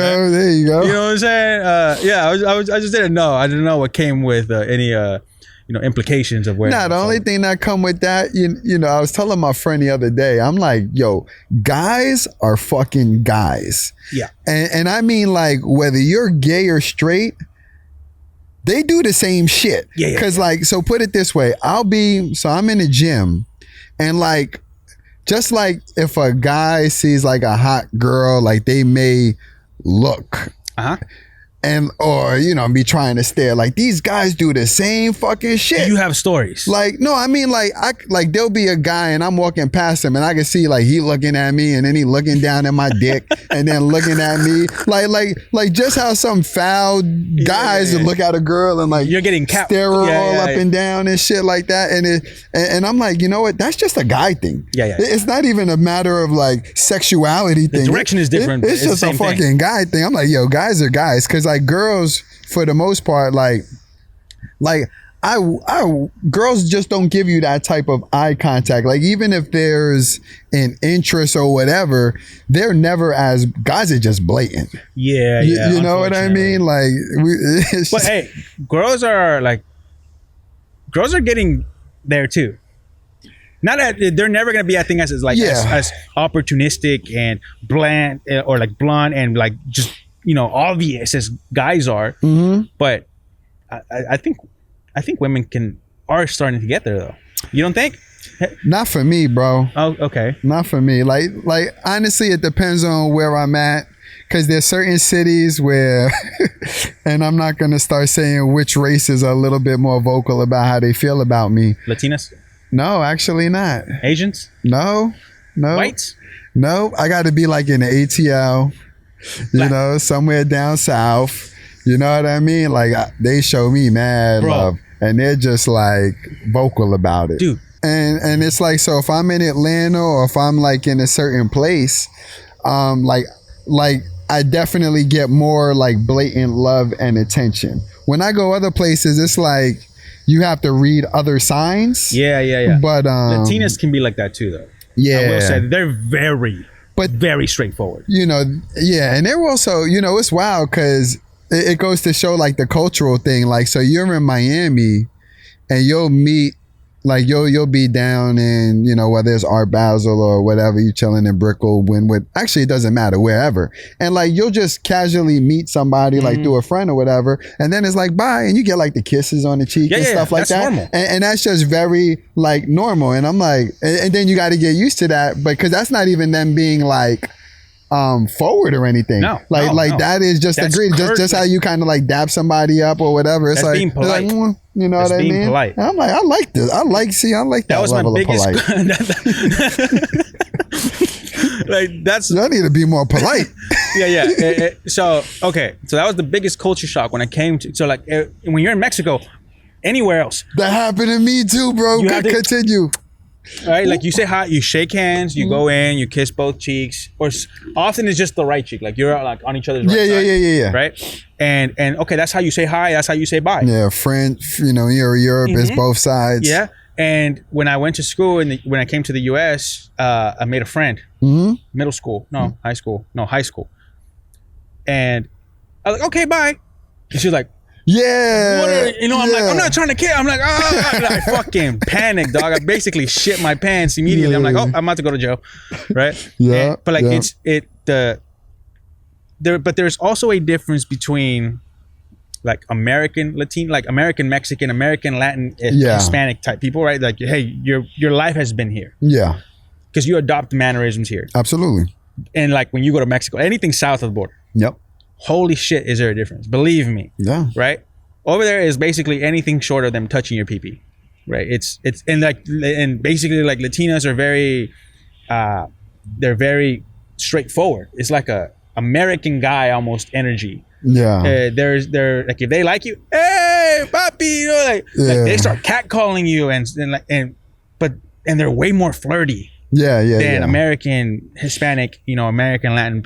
go. You know what I'm saying? I just didn't know. I didn't know what came with any implications of wearing. The only thing that come with that, I was telling my friend the other day, I'm like, yo, guys are fucking guys. Yeah. And I mean, like, whether you're gay or straight, they do the same shit. Yeah. Cause like, so put it this way, I'm in the gym, and like, just like if a guy sees like a hot girl, like they may look And or be trying to stare like these guys do the same fucking shit. You have stories like no, I mean like there'll be a guy and I'm walking past him and I can see like he looking at me and then he looking down at my dick and then looking at me like just how some foul guys look at a girl and like you're getting stare her all up and down and shit like that and I'm like, you know what, that's just a guy thing. It's not even a matter of like sexuality thing. The direction is different. It's just a fucking guy thing. I'm like, yo, guys are guys, because like girls for the most part like girls just don't give you that type of eye contact. Like even if there's an interest or whatever, they're never as guys are just blatant. You know what I mean? Like but hey, girls are getting there too. Not that they're never gonna be, I think, as opportunistic and bland or like blunt and like just obvious as guys are. But I think women are starting to get there though. You don't think? Not for me, bro. Oh, okay. Not for me. Like honestly, it depends on where I'm at. Because there's certain cities where, and I'm not gonna start saying which races are a little bit more vocal about how they feel about me. Latinas? No, actually not. Asians? No. Whites? No, I got to be like in the ATL, somewhere down south. You know what I mean? Like they show me mad love, and they're just like vocal about it, dude. And it's like, so if I'm in Atlanta or if I'm like in a certain place, like I definitely get more like blatant love and attention. When I go other places, it's like you have to read other signs. Yeah. But Latinas can be like that too, though. Yeah, I will say they're very straightforward. And they're also, it's wild because it goes to show like the cultural thing. Like, so you're in Miami and you'll meet, like you'll be down in, whether it's Art Basel or whatever, you chilling in Brickell, Wynwood. Actually, it doesn't matter, wherever. And like you'll just casually meet somebody like through a friend or whatever, and then it's like bye, and you get like the kisses on the cheek and stuff like that. Normal. And that's just very like normal. And I'm like, and then you got to get used to that, because that's not even them being like forward or anything. No. That is just agreed. Just how you kind of like dap somebody up or whatever. It's that's like being polite. It's like, you know what I mean? Polite. And I'm like, I like this. I like that was level my of polite. I need to be more polite. So that was the biggest culture shock when I came to. So like when you're in Mexico, anywhere else. That happened to me too, bro. Continue. All right, like you say hi, you shake hands, you go in, you kiss both cheeks, or often it's just the right cheek, like you're like on each other's right side. Yeah. Right, and okay, that's how you say hi. That's how you say bye. Yeah, French, Europe is both sides. Yeah, and when I went to school and when I came to the U.S., I made a friend. High school, and I was like, okay, bye. And she was like, yeah. I'm like, I'm not trying to kill. I'm like, I fucking panicked, dog. I basically shit my pants immediately. I'm like, I'm about to go to jail, right? Yeah. But like but there's also a difference between like American Latino, like American Mexican, American Latin, Hispanic type people, right? Like, hey, your life has been here. Yeah. Because you adopt mannerisms here. Absolutely. And like when you go to Mexico, anything south of the border. Yep. Holy shit, is there a difference? Believe me. Yeah. Right? Over there is basically anything short of them touching your pee-pee. Right? It's and basically like Latinas are very they're very straightforward. It's like a American guy almost energy. Yeah. They're like, if they like you, hey, papi, like they start catcalling you and they're way more flirty. Than American Hispanic, American Latin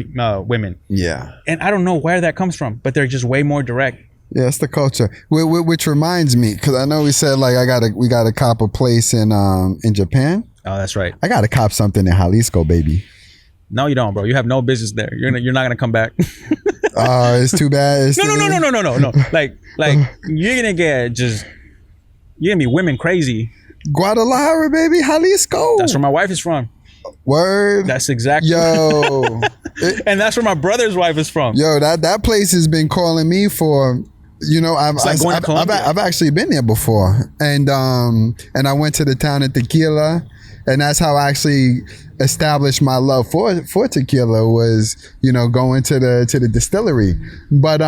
women. Yeah. And I don't know where that comes from, but they're just way more direct. Yeah, it's the culture. Which reminds me, because I know we said like we gotta cop a place in Japan. Oh, that's right. I gotta cop something in Jalisco, baby. No, you don't, bro. You have no business there. You're not gonna come back. Oh, it's too bad. No. Like you're gonna be women crazy. Guadalajara, baby, Jalisco. That's where my wife is from. Word. That's exactly. Yo. And that's where my brother's wife is from. Yo, that place has been calling me for. I've actually been there before, and I went to the town of Tequila, And that's how I actually established my love for tequila, was, going to the distillery. But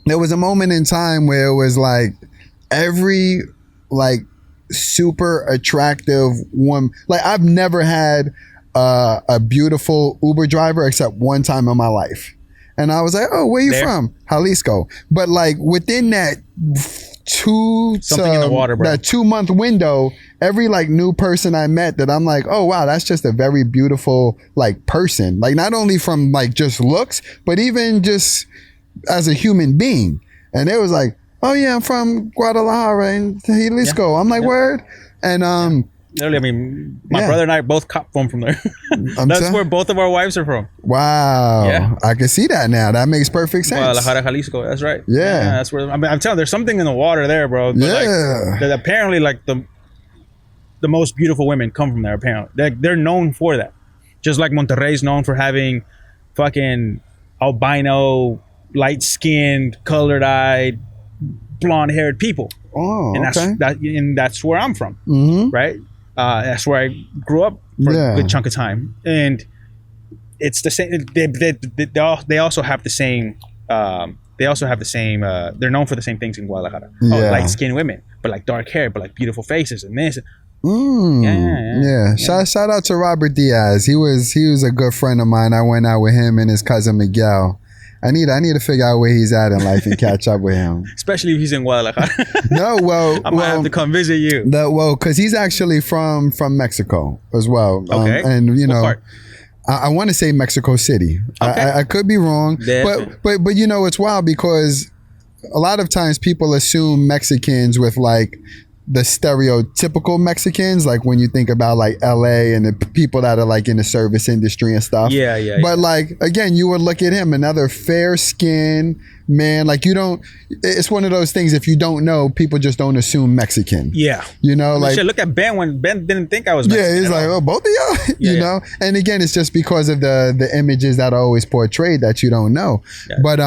there was a moment in time where it was like every like super attractive woman. Like, I've never had a beautiful Uber driver except one time in my life. And I was like, oh, where you from? Jalisco. But like within that something in the water, bro. That 2-month window, every like new person I met that I'm like, oh wow, that's just a very beautiful like person. Like, not only from like just looks, but even just as a human being. And it was like, oh yeah, I'm from Guadalajara and Jalisco. I'm like, word. And literally, I mean, my brother and I both cop from there. That's where both of our wives are from. Wow. Yeah. I can see that now. That makes perfect sense. Guadalajara, Jalisco. That's right. Yeah. That's where, I mean, I'm telling you, there's something in the water there, bro. But like, that apparently, like, the most beautiful women come from there, apparently. They're known for that. Just like Monterrey's known for having fucking albino, light-skinned, colored-eyed, blonde-haired people. Oh, and that's where I'm from, right? That's where I grew up for a good chunk of time, and it's the same. They also have the same. They're known for the same things in Guadalajara. Light skinned women, but like dark hair, but like beautiful faces, and this. Shout out to Robert Diaz. He was a good friend of mine. I went out with him and his cousin Miguel. I need to figure out where he's at in life and catch up with him. Especially if he's in Guadalajara. I might have to come visit you. Because he's actually from Mexico as well. Okay. And what part? I want to say Mexico City. Okay. I could be wrong. But it's wild because a lot of times people assume Mexicans with like the stereotypical Mexicans, like when you think about like LA and the people that are like in the service industry and stuff. Yeah. But like, again, you would look at him, another fair skinned man. Like, it's one of those things, if you don't know, people just don't assume Mexican. Yeah. Like, shit, look at Ben when Ben didn't think I was Mexican. Yeah, he's like, oh, both of y'all? you know? And again, it's just because of the images that are always portrayed that you don't know. Yeah. But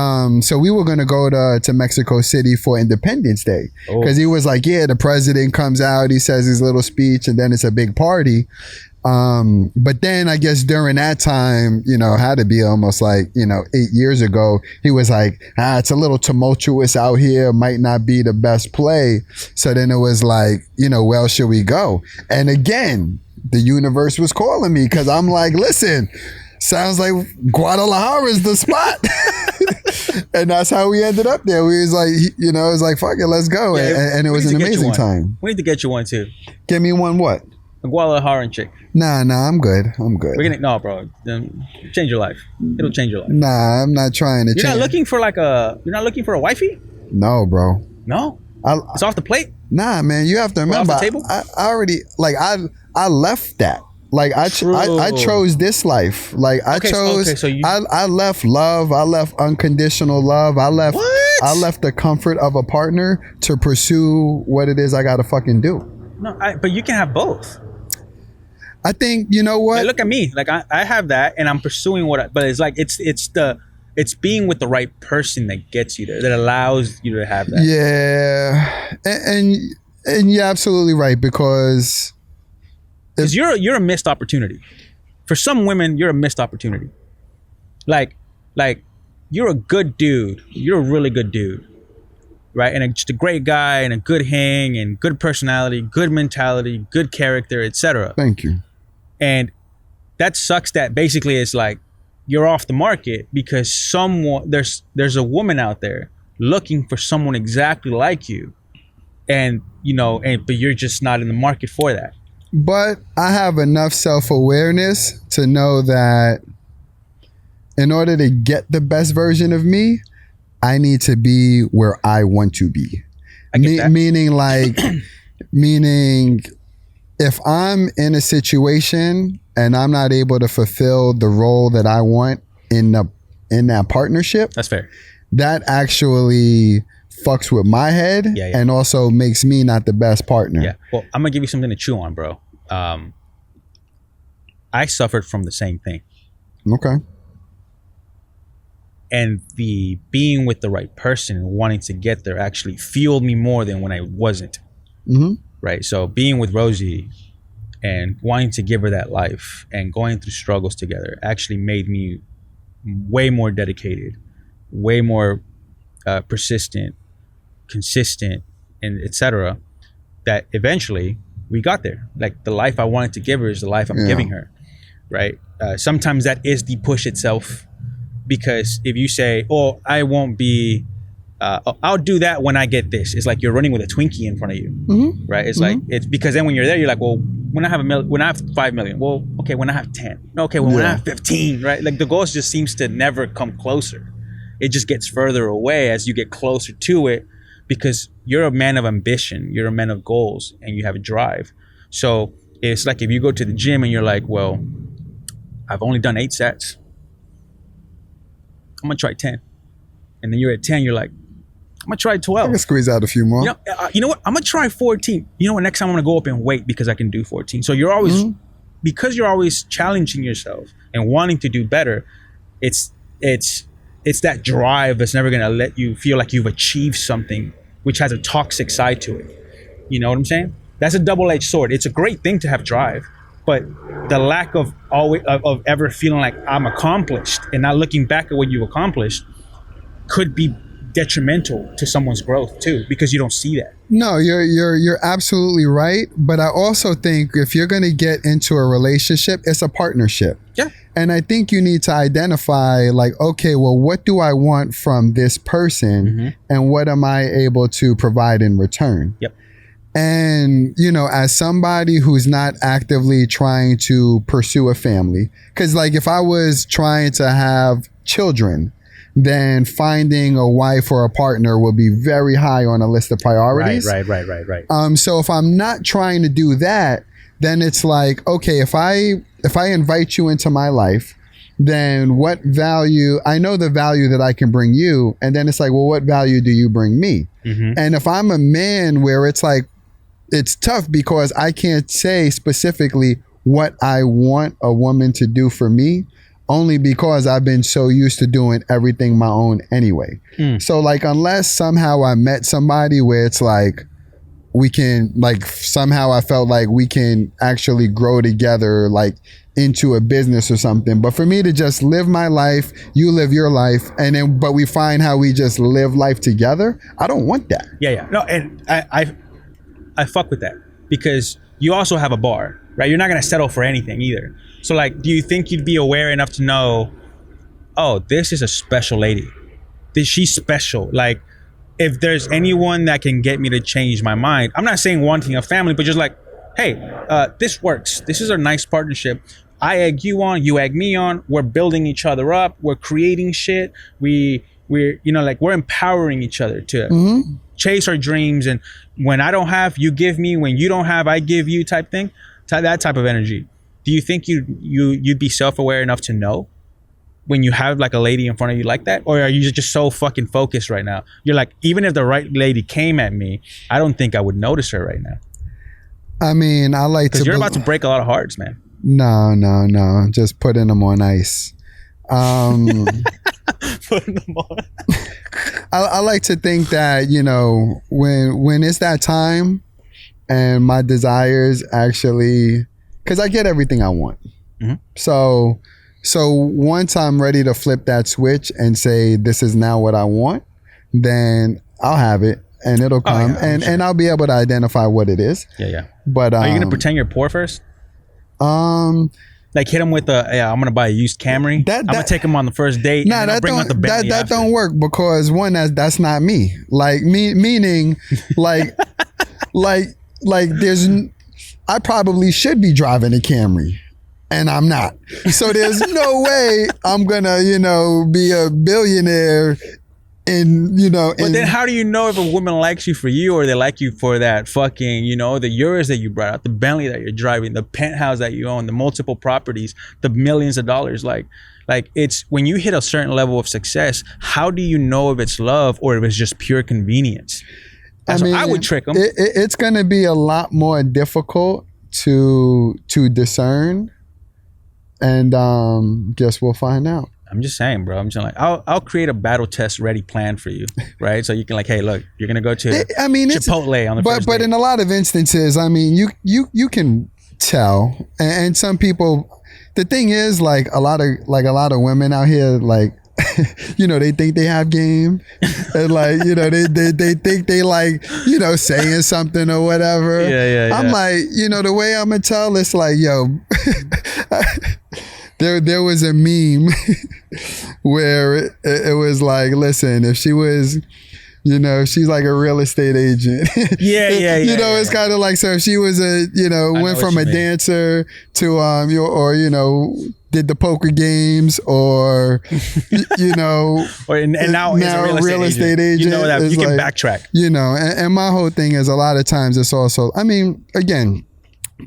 so we were going to go to Mexico City for Independence Day. Because he was like, yeah, the president comes out, he says his little speech, and then it's a big party. But then I guess during that time, had to be almost like, 8 years ago, he was like, it's a little tumultuous out here, might not be the best play. So then it was like, well, should we go? And again, the universe was calling me, because I'm like, listen, sounds like Guadalajara is the spot. And that's how we ended up there. We was like, it was like, fuck it, let's go. And it was an amazing time. We need to get you one too. Get me one what? A Guadalajara chick. Nah, I'm good. No, bro. Change your life. It'll change your life. Nah, I'm not trying to change. You're not looking for a wifey? No, bro. No? It's off the plate? Nah, man. You have to remember, off the table? I already, like, I left that. Like, I chose this life. Like, I left love. I left unconditional love. I left the comfort of a partner to pursue what it is I gotta fucking do. No, but you can have both. I think, you know what? Like, look at me. Like, I have that, and I'm pursuing but it's like it's being with the right person that gets you there, that allows you to have that. Yeah, and you're absolutely right, because you're a missed opportunity. For some women, you're a missed opportunity. Like you're a good dude. You're a really good dude, right? And just a great guy, and a good hang, and good personality, good mentality, good character, etc. Thank you. And that sucks. That basically is like you're off the market because there's a woman out there looking for someone exactly like you, and but you're just not in the market for that. But I have enough self-awareness to know that in order to get the best version of me, I need to be where I want to be. I get that. Meaning if I'm in a situation and I'm not able to fulfill the role that I want in that partnership, that's fair. That actually fucks with my head and also makes me not the best partner. Yeah. Well, I'm gonna give you something to chew on, bro. I suffered from the same thing. Okay. And the being with the right person and wanting to get there actually fueled me more than when I wasn't. Mm-hmm. Right. So being with Rosie, and wanting to give her that life and going through struggles together actually made me way more dedicated, way more persistent, consistent, and etc. That eventually we got there. Like the life I wanted to give her is the life I'm giving her, right? Sometimes that is the push itself, because if you say, "Oh, I won't be," I'll do that when I get this. It's like you're running with a Twinkie in front of you, right? It's like it's because then when you're there, you're like, well, when I have when I have 5 million, well, okay, when I have 10, okay, well, when I have 15, right? Like the goal just seems to never come closer. It just gets further away as you get closer to it, because you're a man of ambition, you're a man of goals, and you have a drive. So it's like if you go to the gym and you're like, well, I've only done 8 sets, I'm gonna try 10, and then you're at 10, you're like, I'm gonna try 12. I can squeeze out a few more. You know what? I'm gonna try 14. You know what? Next time I'm gonna go up and weight because I can do 14. So you're always, because you're always challenging yourself and wanting to do better. It's that drive that's never gonna let you feel like you've achieved something, which has a toxic side to it. You know what I'm saying? That's a double-edged sword. It's a great thing to have drive, but the lack of ever feeling like I'm accomplished and not looking back at what you've accomplished could be detrimental to someone's growth too, because you don't see that. No, you're absolutely right. But I also think if you're going to get into a relationship, it's a partnership. Yeah. And I think you need to identify like, okay, well, what do I want from this person and what am I able to provide in return? Yep. And, you know, as somebody who's not actively trying to pursue a family, because like if I was trying to have children, then finding a wife or a partner will be very high on a list of priorities. Right. So if I'm not trying to do that, then it's like, okay, if I invite you into my life, then what value, I know the value that I can bring you. And then it's like, well, what value do you bring me? And if I'm a man where it's like, it's tough because I can't say specifically what I want a woman to do for me, only because I've been so used to doing everything my own anyway. So like, unless somehow I met somebody where it's like, we can like, somehow I felt like we can actually grow together, like into a business or something. But for me to just live my life, you live your life, and then, but we find how we just live life together, I don't want that. Yeah. No, and I fuck with that, because you also have a bar, right? You're not going to settle for anything either. So like, do you think you'd be aware enough to know, oh, this is a special lady. She's special. Like, if there's anyone that can get me to change my mind, I'm not saying wanting a family, but just like, hey, this works. This is a nice partnership. I egg you on, you egg me on. We're building each other up. We're creating shit. We're you know, like we're empowering each other to chase our dreams. And when I don't have, you give me. When you don't have, I give you, type thing. That type of energy. Do you think you'd be self-aware enough to know when you have like a lady in front of you like that? Or are you just so fucking focused right now? You're like, even if the right lady came at me, I don't think I would notice her right now. I mean, I like to... Because you're about to break a lot of hearts, man. No. Just putting them on ice. Putting them on. I like to think that, you know, when it's that time and my desires actually... Because I get everything I want. So once I'm ready to flip that switch and say, this is now what I want, then I'll have it and it'll come. And I'll be able to identify what it is. Yeah. But are you going to pretend you're poor first? Like hit him with I'm going to buy a used Camry. I'm going to take him on the first date. Nah, and bring out the Bentley that don't work, because one, that's not me. Like meaning like there's... I probably should be driving a Camry, and I'm not. So there's no way I'm gonna, you know, be a billionaire in, you know. But then how do you know if a woman likes you for you, or they like you for that fucking, you know, the Euros that you brought out, the Bentley that you're driving, the penthouse that you own, the multiple properties, the millions of dollars? Like it's when you hit a certain level of success, how do you know if it's love or if it's just pure convenience? I would trick them. It's going to be a lot more difficult to discern, and guess we'll find out. I'm just saying, bro. I'm just like, I'll create a battle test ready plan for you, right? So you can like, hey, look, you're gonna go to Chipotle on the first date. But in a lot of instances, I mean, you can tell. And some people, the thing is, like a lot of women out here, like, you know, they think they have game, and like, you know, they think they like, you know, saying something or whatever. I'm like, you know, the way I'm gonna tell, it's like, yo, there was a meme where it was like, listen, if she was, you know, she's like a real estate agent. You know, it's kind of like, so if she was went from a dancer to or you know, did the poker games, or you know, or and now is a real estate agent. You know that you can like, backtrack. You know, and my whole thing is, a lot of times it's also, I mean, again,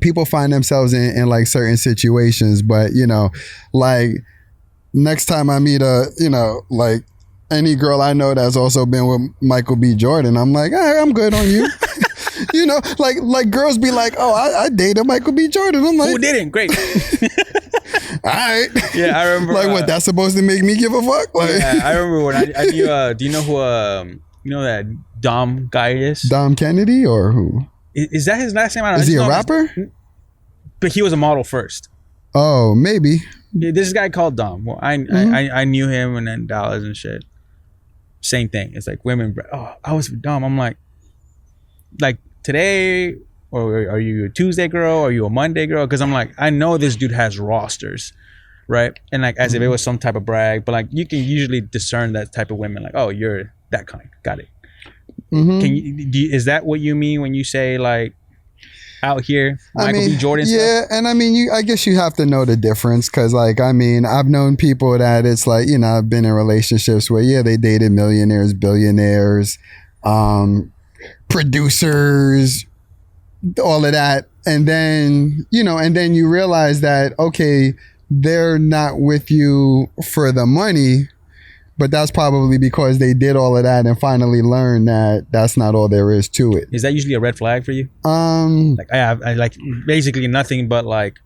people find themselves in like certain situations, but you know, like next time I meet you know, like any girl I know that's also been with Michael B. Jordan, I'm like, hey, I'm good on you. You know, like girls be like, oh, I dated Michael B. Jordan. I'm like, who didn't? Great. All right. Yeah, I remember. Like, what? That's supposed to make me give a fuck? Like, yeah, I remember when I knew. Do you know who? You know that Dom guy is? Dom Kennedy, or who? Is that his last name? I don't know. Is he a rapper? But he was a model first. Oh, maybe. Yeah, this guy called Dom. Well, I knew him, and then Dallas and shit. Same thing. It's like women. Oh, I was with Dom. I'm like today, or are you a Tuesday girl? Or are you a Monday girl? Because I'm like, I know this dude has rosters, right? And like, as if it was some type of brag, but like, you can usually discern that type of women. Like, oh, you're that kind. Got it. Can you? Is that what you mean when you say like out here, Michael B. Jordan stuff? Yeah, and I mean, I guess you have to know the difference, because like, I mean, I've known people that it's like, you know, I've been in relationships where, yeah, they dated millionaires, billionaires, producers, all of that, and then, you know, and then you realize that, okay, they're not with you for the money, but that's probably because they did all of that and finally learned that that's not all there is to it. Is that usually a red flag for you? Like I like basically nothing but like,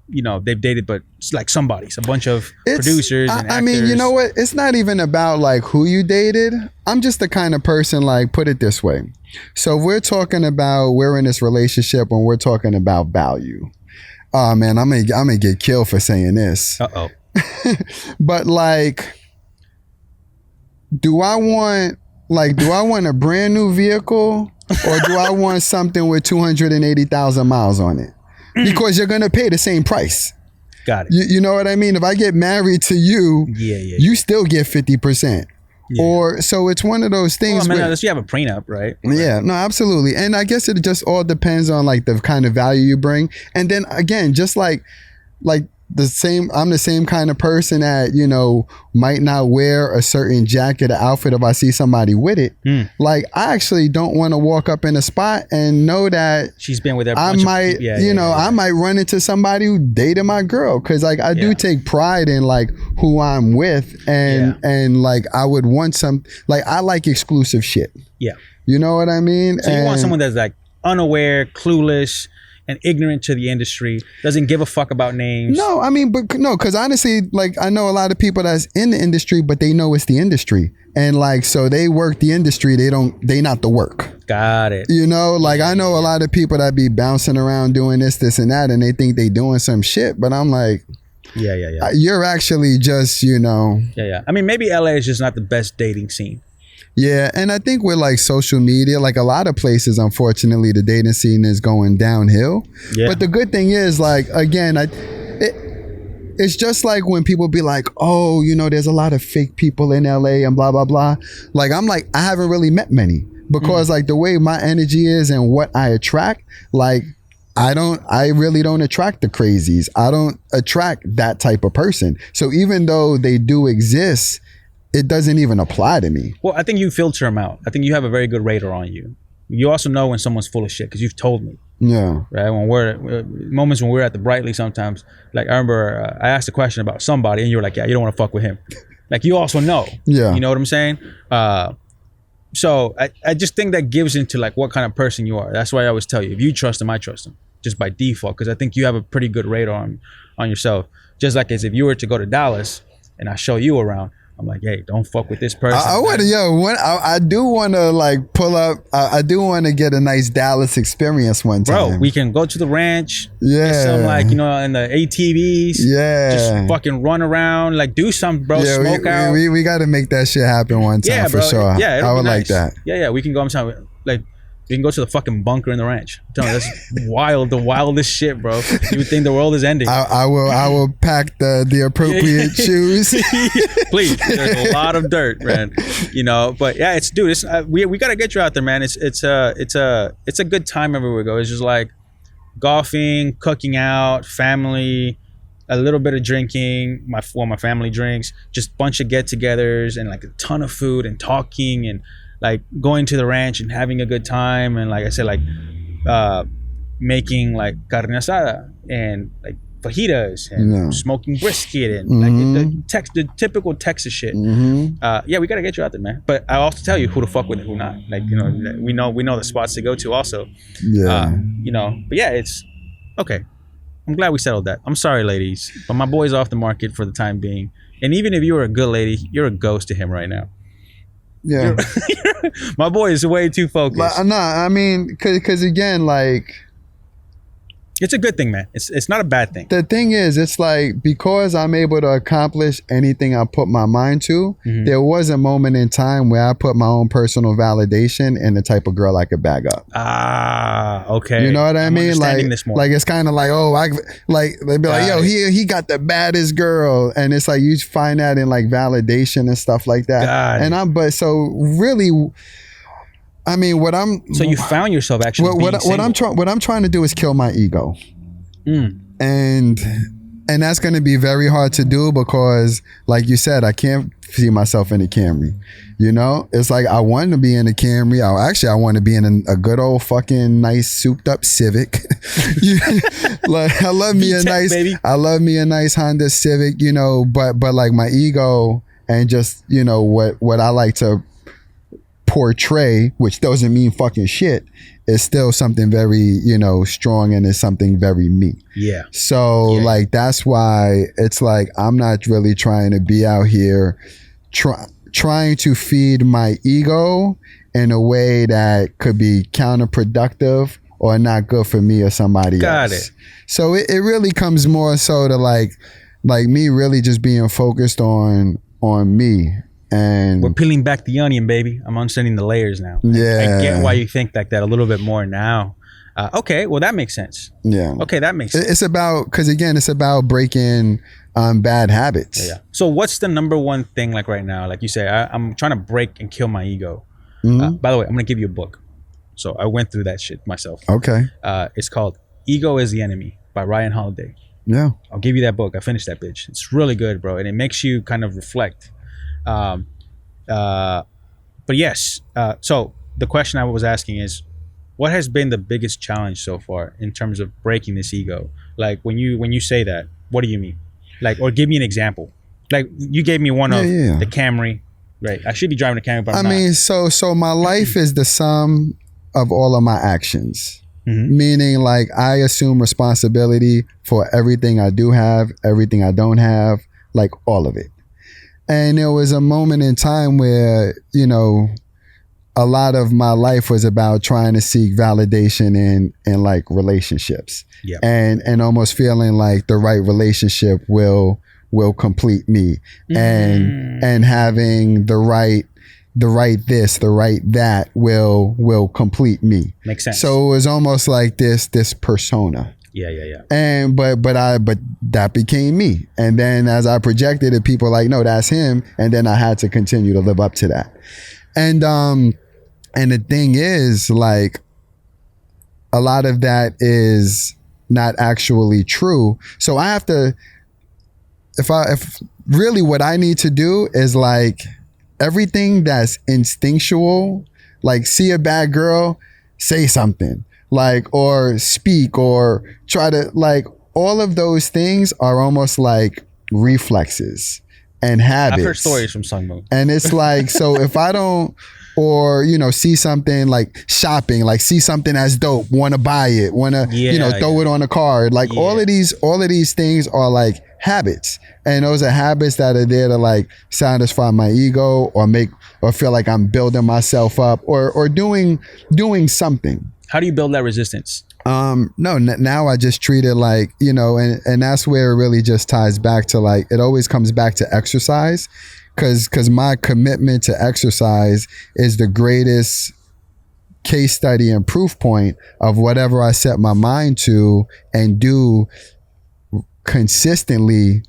you know, they've dated, but it's like somebody's a bunch of producers and actors. I mean, you know what? It's not even about like who you dated. I'm just the kind of person, like, put it this way. So we're talking about, we're in this relationship and we're talking about value. Oh man, I'm gonna get killed for saying this. Uh-oh. But like, do I want a brand new vehicle, or do I want something with 280,000 miles on it? Because you're gonna pay the same price. Got it. You know what I mean? If I get married to you, you still get 50%. Yeah. Or so it's one of those things. Well, I mean, unless you have a prenup, right? Yeah, no, absolutely. And I guess it just all depends on like the kind of value you bring. And then again, just like I'm the same kind of person that, you know, might not wear a certain jacket or outfit if I see somebody with it. Like, I actually don't want to walk up in a spot and know that she's been with I might run into somebody who dated my girl, because like I do take pride in like who I'm with, and like I would want I like exclusive shit. Yeah, you know what I mean? So you want someone that's like unaware, clueless, and ignorant to the industry, doesn't give a fuck about names. No, I mean, but no, because honestly, like, I know a lot of people that's in the industry, but they know it's the industry, and like, so they work the industry. They not the work. Got it. You know, like, I know a lot of people that be bouncing around doing this and that, and they think they doing some shit, but I'm like, yeah. You're actually just, you know. Yeah. I mean, maybe LA is just not the best dating scene. Yeah, and I think with like social media, like a lot of places, unfortunately, the dating scene is going downhill. Yeah. But the good thing is, like, again, it's just like when people be like, oh, you know, there's a lot of fake people in LA and blah, blah, blah. Like, I'm like, I haven't really met many, because like the way my energy is and what I attract, like, I really don't attract the crazies. I don't attract that type of person. So even though they do exist, it doesn't even apply to me. Well, I think you filter them out. I think you have a very good radar on you. You also know when someone's full of shit, because you've told me. Yeah. Right. When moments when we're at the Brightly, sometimes, like, I remember I asked a question about somebody, and you were like, yeah, you don't want to fuck with him. Like, you also know. Yeah. You know what I'm saying? So I just think that gives into like what kind of person you are. That's why I always tell you, if you trust him, I trust him, just by default, because I think you have a pretty good radar on yourself. Just like as if you were to go to Dallas and I show you around, I'm like, hey, don't fuck with this person. I do want to like pull up. I do want to get a nice Dallas experience one time. Bro, we can go to the ranch. Yeah. Get some like, you know, in the ATVs. Yeah. Just fucking run around, like do something, bro. Yeah, smoke out. We got to make that shit happen one time for sure. Yeah, I would nice. like that. Yeah, we can go. I'm telling like. We can go to the fucking bunker in the ranch. I'm telling you, that's wild, the wildest shit, bro. You would think the world is ending. I will pack the appropriate shoes. Please, there's a lot of dirt, man. You know, but yeah, it's we gotta get you out there, man. It's a good time everywhere we go. It's just like golfing, cooking out, family, a little bit of drinking. My family drinks, just bunch of get-togethers and like a ton of food and talking and like going to the ranch and having a good time. And like I said, like making like carne asada and like fajitas and smoking brisket and like the typical Texas shit. Yeah, we gotta get you out there, man. But I also tell you who to fuck with and who not. Like, you know, we know the spots to go to also. Yeah. You know, but yeah, it's okay. I'm glad we settled that. I'm sorry, ladies, but my boy's off the market for the time being. And even if you were a good lady, you're a ghost to him right now. Yeah. My boy is way too focused. No, I mean, because again, like, it's a good thing, man. It's not a bad thing. The thing is, it's like, because I'm able to accomplish anything I put my mind to, there was a moment in time where I put my own personal validation in the type of girl I could bag up. Ah, okay. You know what I mean? Like it's kind of like, they'd be like, yo, he got the baddest girl. And it's like, you find that in like validation and stuff like that. So really, I mean, so you found yourself actually what I'm trying to do is kill my ego. And that's going to be very hard to do because, like you said, I can't see myself in a Camry. You know, it's like I want to be in a Camry. I want to be in a good old fucking nice souped up Civic. Like I love me a nice Honda Civic. You know, but like my ego and just, you know, what I like to portray, which doesn't mean fucking shit, is still something very, you know, strong, and it's something very me. Yeah. So like that's why it's like I'm not really trying to be out here trying to feed my ego in a way that could be counterproductive or not good for me or somebody else. Got it. So it really comes more so to like me really just being focused on me. And we're peeling back the onion, baby. I'm understanding the layers now. Yeah. I get why you think like that a little bit more now. Okay, well that makes sense. Yeah. Okay, that makes sense. It's about breaking bad habits. Yeah. So what's the number one thing like right now? Like you say, I'm trying to break and kill my ego. By the way, I'm gonna give you a book. So I went through that shit myself. Okay. It's called Ego is the Enemy by Ryan Holiday. Yeah. I'll give you that book. I finished that bitch. It's really good, bro, and it makes you kind of reflect. But yes, so the question I was asking is, what has been the biggest challenge so far in terms of breaking this ego? Like when you say that, what do you mean? Like, or give me an example. Like you gave me one of the Camry, right? I should be driving a Camry, but I'm not. I mean, so my life is the sum of all of my actions. Meaning like I assume responsibility for everything I do have, everything I don't have, like all of it. And there was a moment in time where, you know, a lot of my life was about trying to seek validation in like relationships. Yeah. And almost feeling like the right relationship will complete me. And having the right this, the right that will complete me. Makes sense. So it was almost like this persona. Yeah. And but that became me. And then as I projected it, people were like, no, that's him. And then I had to continue to live up to that. And the thing is, like, a lot of that is not actually true. So I have to, if really what I need to do is like everything that's instinctual, like see a bad girl, say something. Like, or speak, or try to, like, all of those things are almost like reflexes and habits. I've heard stories from Sun Moon. And it's like, so if I don't, or, you know, see something like shopping, like see something that's dope, want to buy it, want to, throw it on a card. Like all of these things are like habits. And those are habits that are there to like satisfy my ego or feel like I'm building myself up or doing something. How do you build that resistance? Now I just treat it like, and that's where it really just ties back to like, it always comes back to exercise. Cause my commitment to exercise is the greatest case study and proof point of whatever I set my mind to and do consistently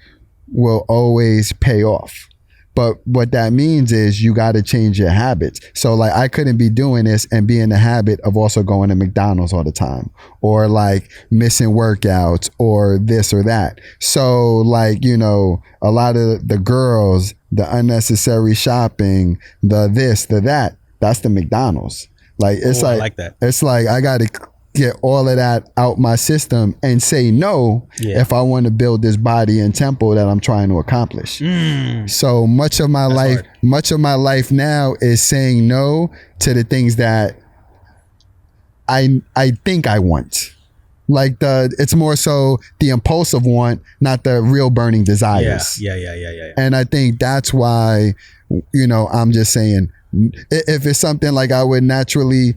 will always pay off. But what that means is you got to change your habits. So like I couldn't be doing this and be in the habit of also going to McDonald's all the time or like missing workouts or this or that. So like, a lot of the girls, the unnecessary shopping, the this, the that, that's the McDonald's. Like it's I like that. It's like I got to get all of that out my system and say no if I want to build this body and temple that I'm trying to accomplish. So much of my life now is saying no to the things that I think I want. Like it's more so the impulsive want, not the real burning desires. Yeah. And I think that's why, I'm just saying, if it's something like I would naturally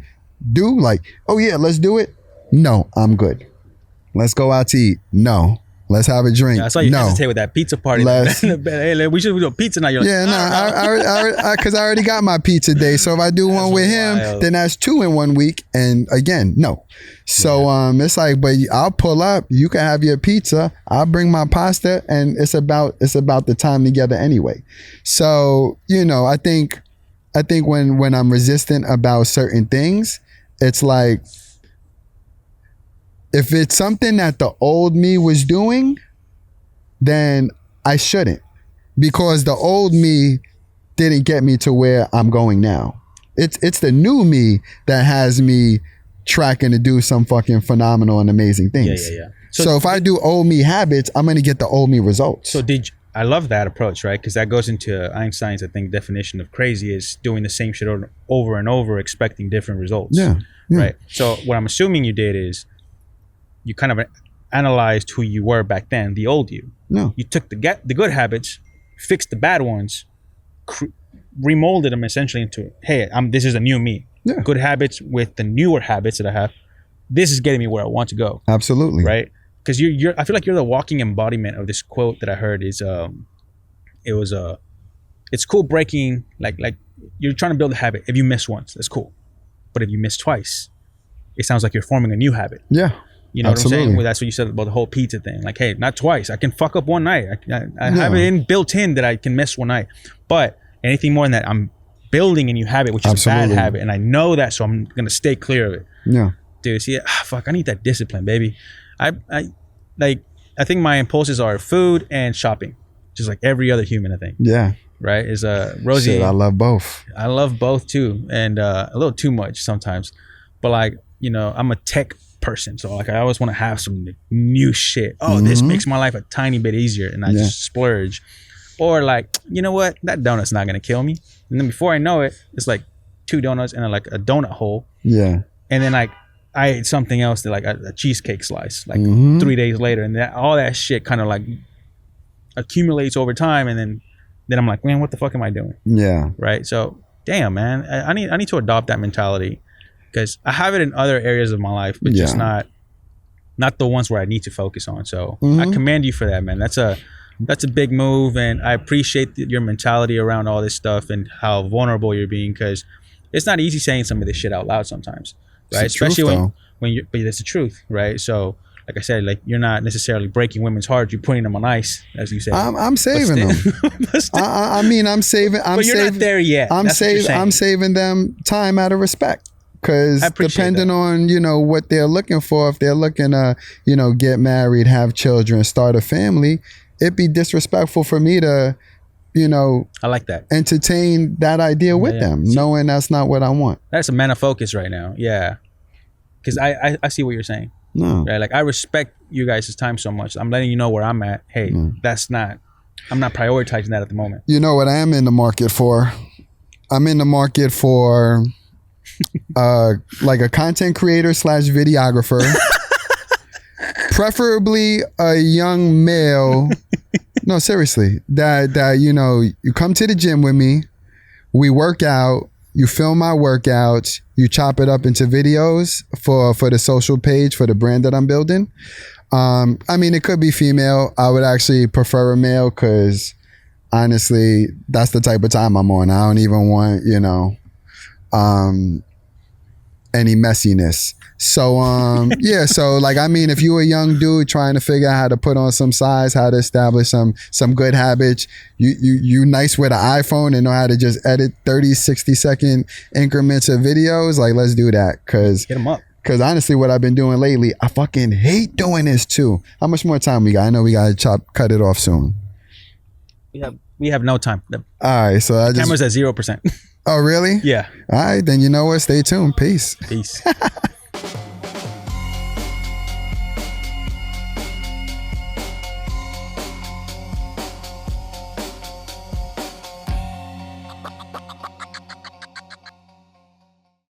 do, like, oh yeah, let's do it. No, I'm good. Let's go out to eat. No. Let's have a drink. Yeah, I saw you hesitate with that pizza party. Hey, we should do a pizza night. Because I already got my pizza day. So if I do one with him, then that's 2 in 1 week. And again, no. So it's like, but I'll pull up. You can have your pizza. I'll bring my pasta, and it's about the time together anyway. So I think when I'm resistant about certain things, it's like, if it's something that the old me was doing, then I shouldn't, because the old me didn't get me to where I'm going now. It's the new me that has me tracking to do some fucking phenomenal and amazing things. Yeah. So if I do old me habits, I'm going to get the old me results. So I love that approach, right? Because that goes into Einstein's, I think, definition of crazy is doing the same shit over and over, expecting different results. Yeah. Right. So what I'm assuming you did is you kind of analyzed who you were back then, the old you. No. You took the good habits, fixed the bad ones, remolded them essentially into, hey, this is a new me. Yeah. Good habits with the newer habits that I have. This is getting me where I want to go. Absolutely. Right. Because I feel like you're the walking embodiment of this quote that I heard is, it's cool breaking, like you're trying to build a habit. If you miss once, that's cool. But if you miss twice, it sounds like you're forming a new habit. Yeah. You know Absolutely. What I'm saying? Well, that's what you said about the whole pizza thing. Like, hey, not twice. I can fuck up one night. I have it built in that I can miss one night. But anything more than that, I'm building a new habit, which is Absolutely. A bad habit. And I know that, so I'm going to stay clear of it. Yeah. Dude, see, fuck, I need that discipline, baby. I think my impulses are food and shopping. Just like every other human, I think. Yeah. Right? Is Rosie. Shit, I love both. I love both too. And a little too much sometimes. But like, I'm a tech person, so like I always want to have some new shit. This makes my life a tiny bit easier, and I just splurge. Or like, you know what, that donut's not gonna kill me, and then before I know it, it's like 2 donuts and like a donut hole. Yeah. And then like I ate something else, that like a cheesecake slice, like 3 days later, and all that shit kind of like accumulates over time, and then I'm like, man, what the fuck am I doing? Yeah. Right. So damn, man, I need to adopt that mentality. Because I have it in other areas of my life, but just not the ones where I need to focus on. So I commend you for that, man. That's a big move, and I appreciate your mentality around all this stuff and how vulnerable you're being, because it's not easy saying some of this shit out loud sometimes, right? Especially when you, but it's the truth, right? So like I said, like you're not necessarily breaking women's hearts, you're putting them on ice, as you said. I'm saving them. I'm saving. But you're not there yet. I'm saving them time out of respect. Because depending on, what they're looking for, if they're looking to, get married, have children, start a family, it'd be disrespectful for me to, I like that. Entertain that idea with them, knowing that's not what I want. That's a man of focus right now. Yeah. Because I see what you're saying. No. Right? Like I respect you guys' time so much. I'm letting you know where I'm at. Hey, I'm not prioritizing that at the moment. You know what I am in the market for? I'm in the market for... like a content creator / videographer preferably a young male. No, seriously, that you know, you come to the gym with me, we work out, you film my workouts, you chop it up into videos for the social page for the brand that I'm building. I mean, it could be female. I would actually prefer a male because honestly, that's the type of time I'm on. I don't even want, you know, any messiness. So yeah, so like, I mean, if you're a young dude trying to figure out how to put on some size, how to establish some good habits, you nice with an iPhone and know how to just edit 30-60 second increments of videos, like, let's do that. Cause get them up. Cause honestly, what I've been doing lately, I fucking hate doing this too. How much more time we got? I know we gotta cut it off soon. We have no time. All right, so I just camera's at 0%. Oh really? Yeah. All right, then you know what? Stay tuned. Peace. Peace.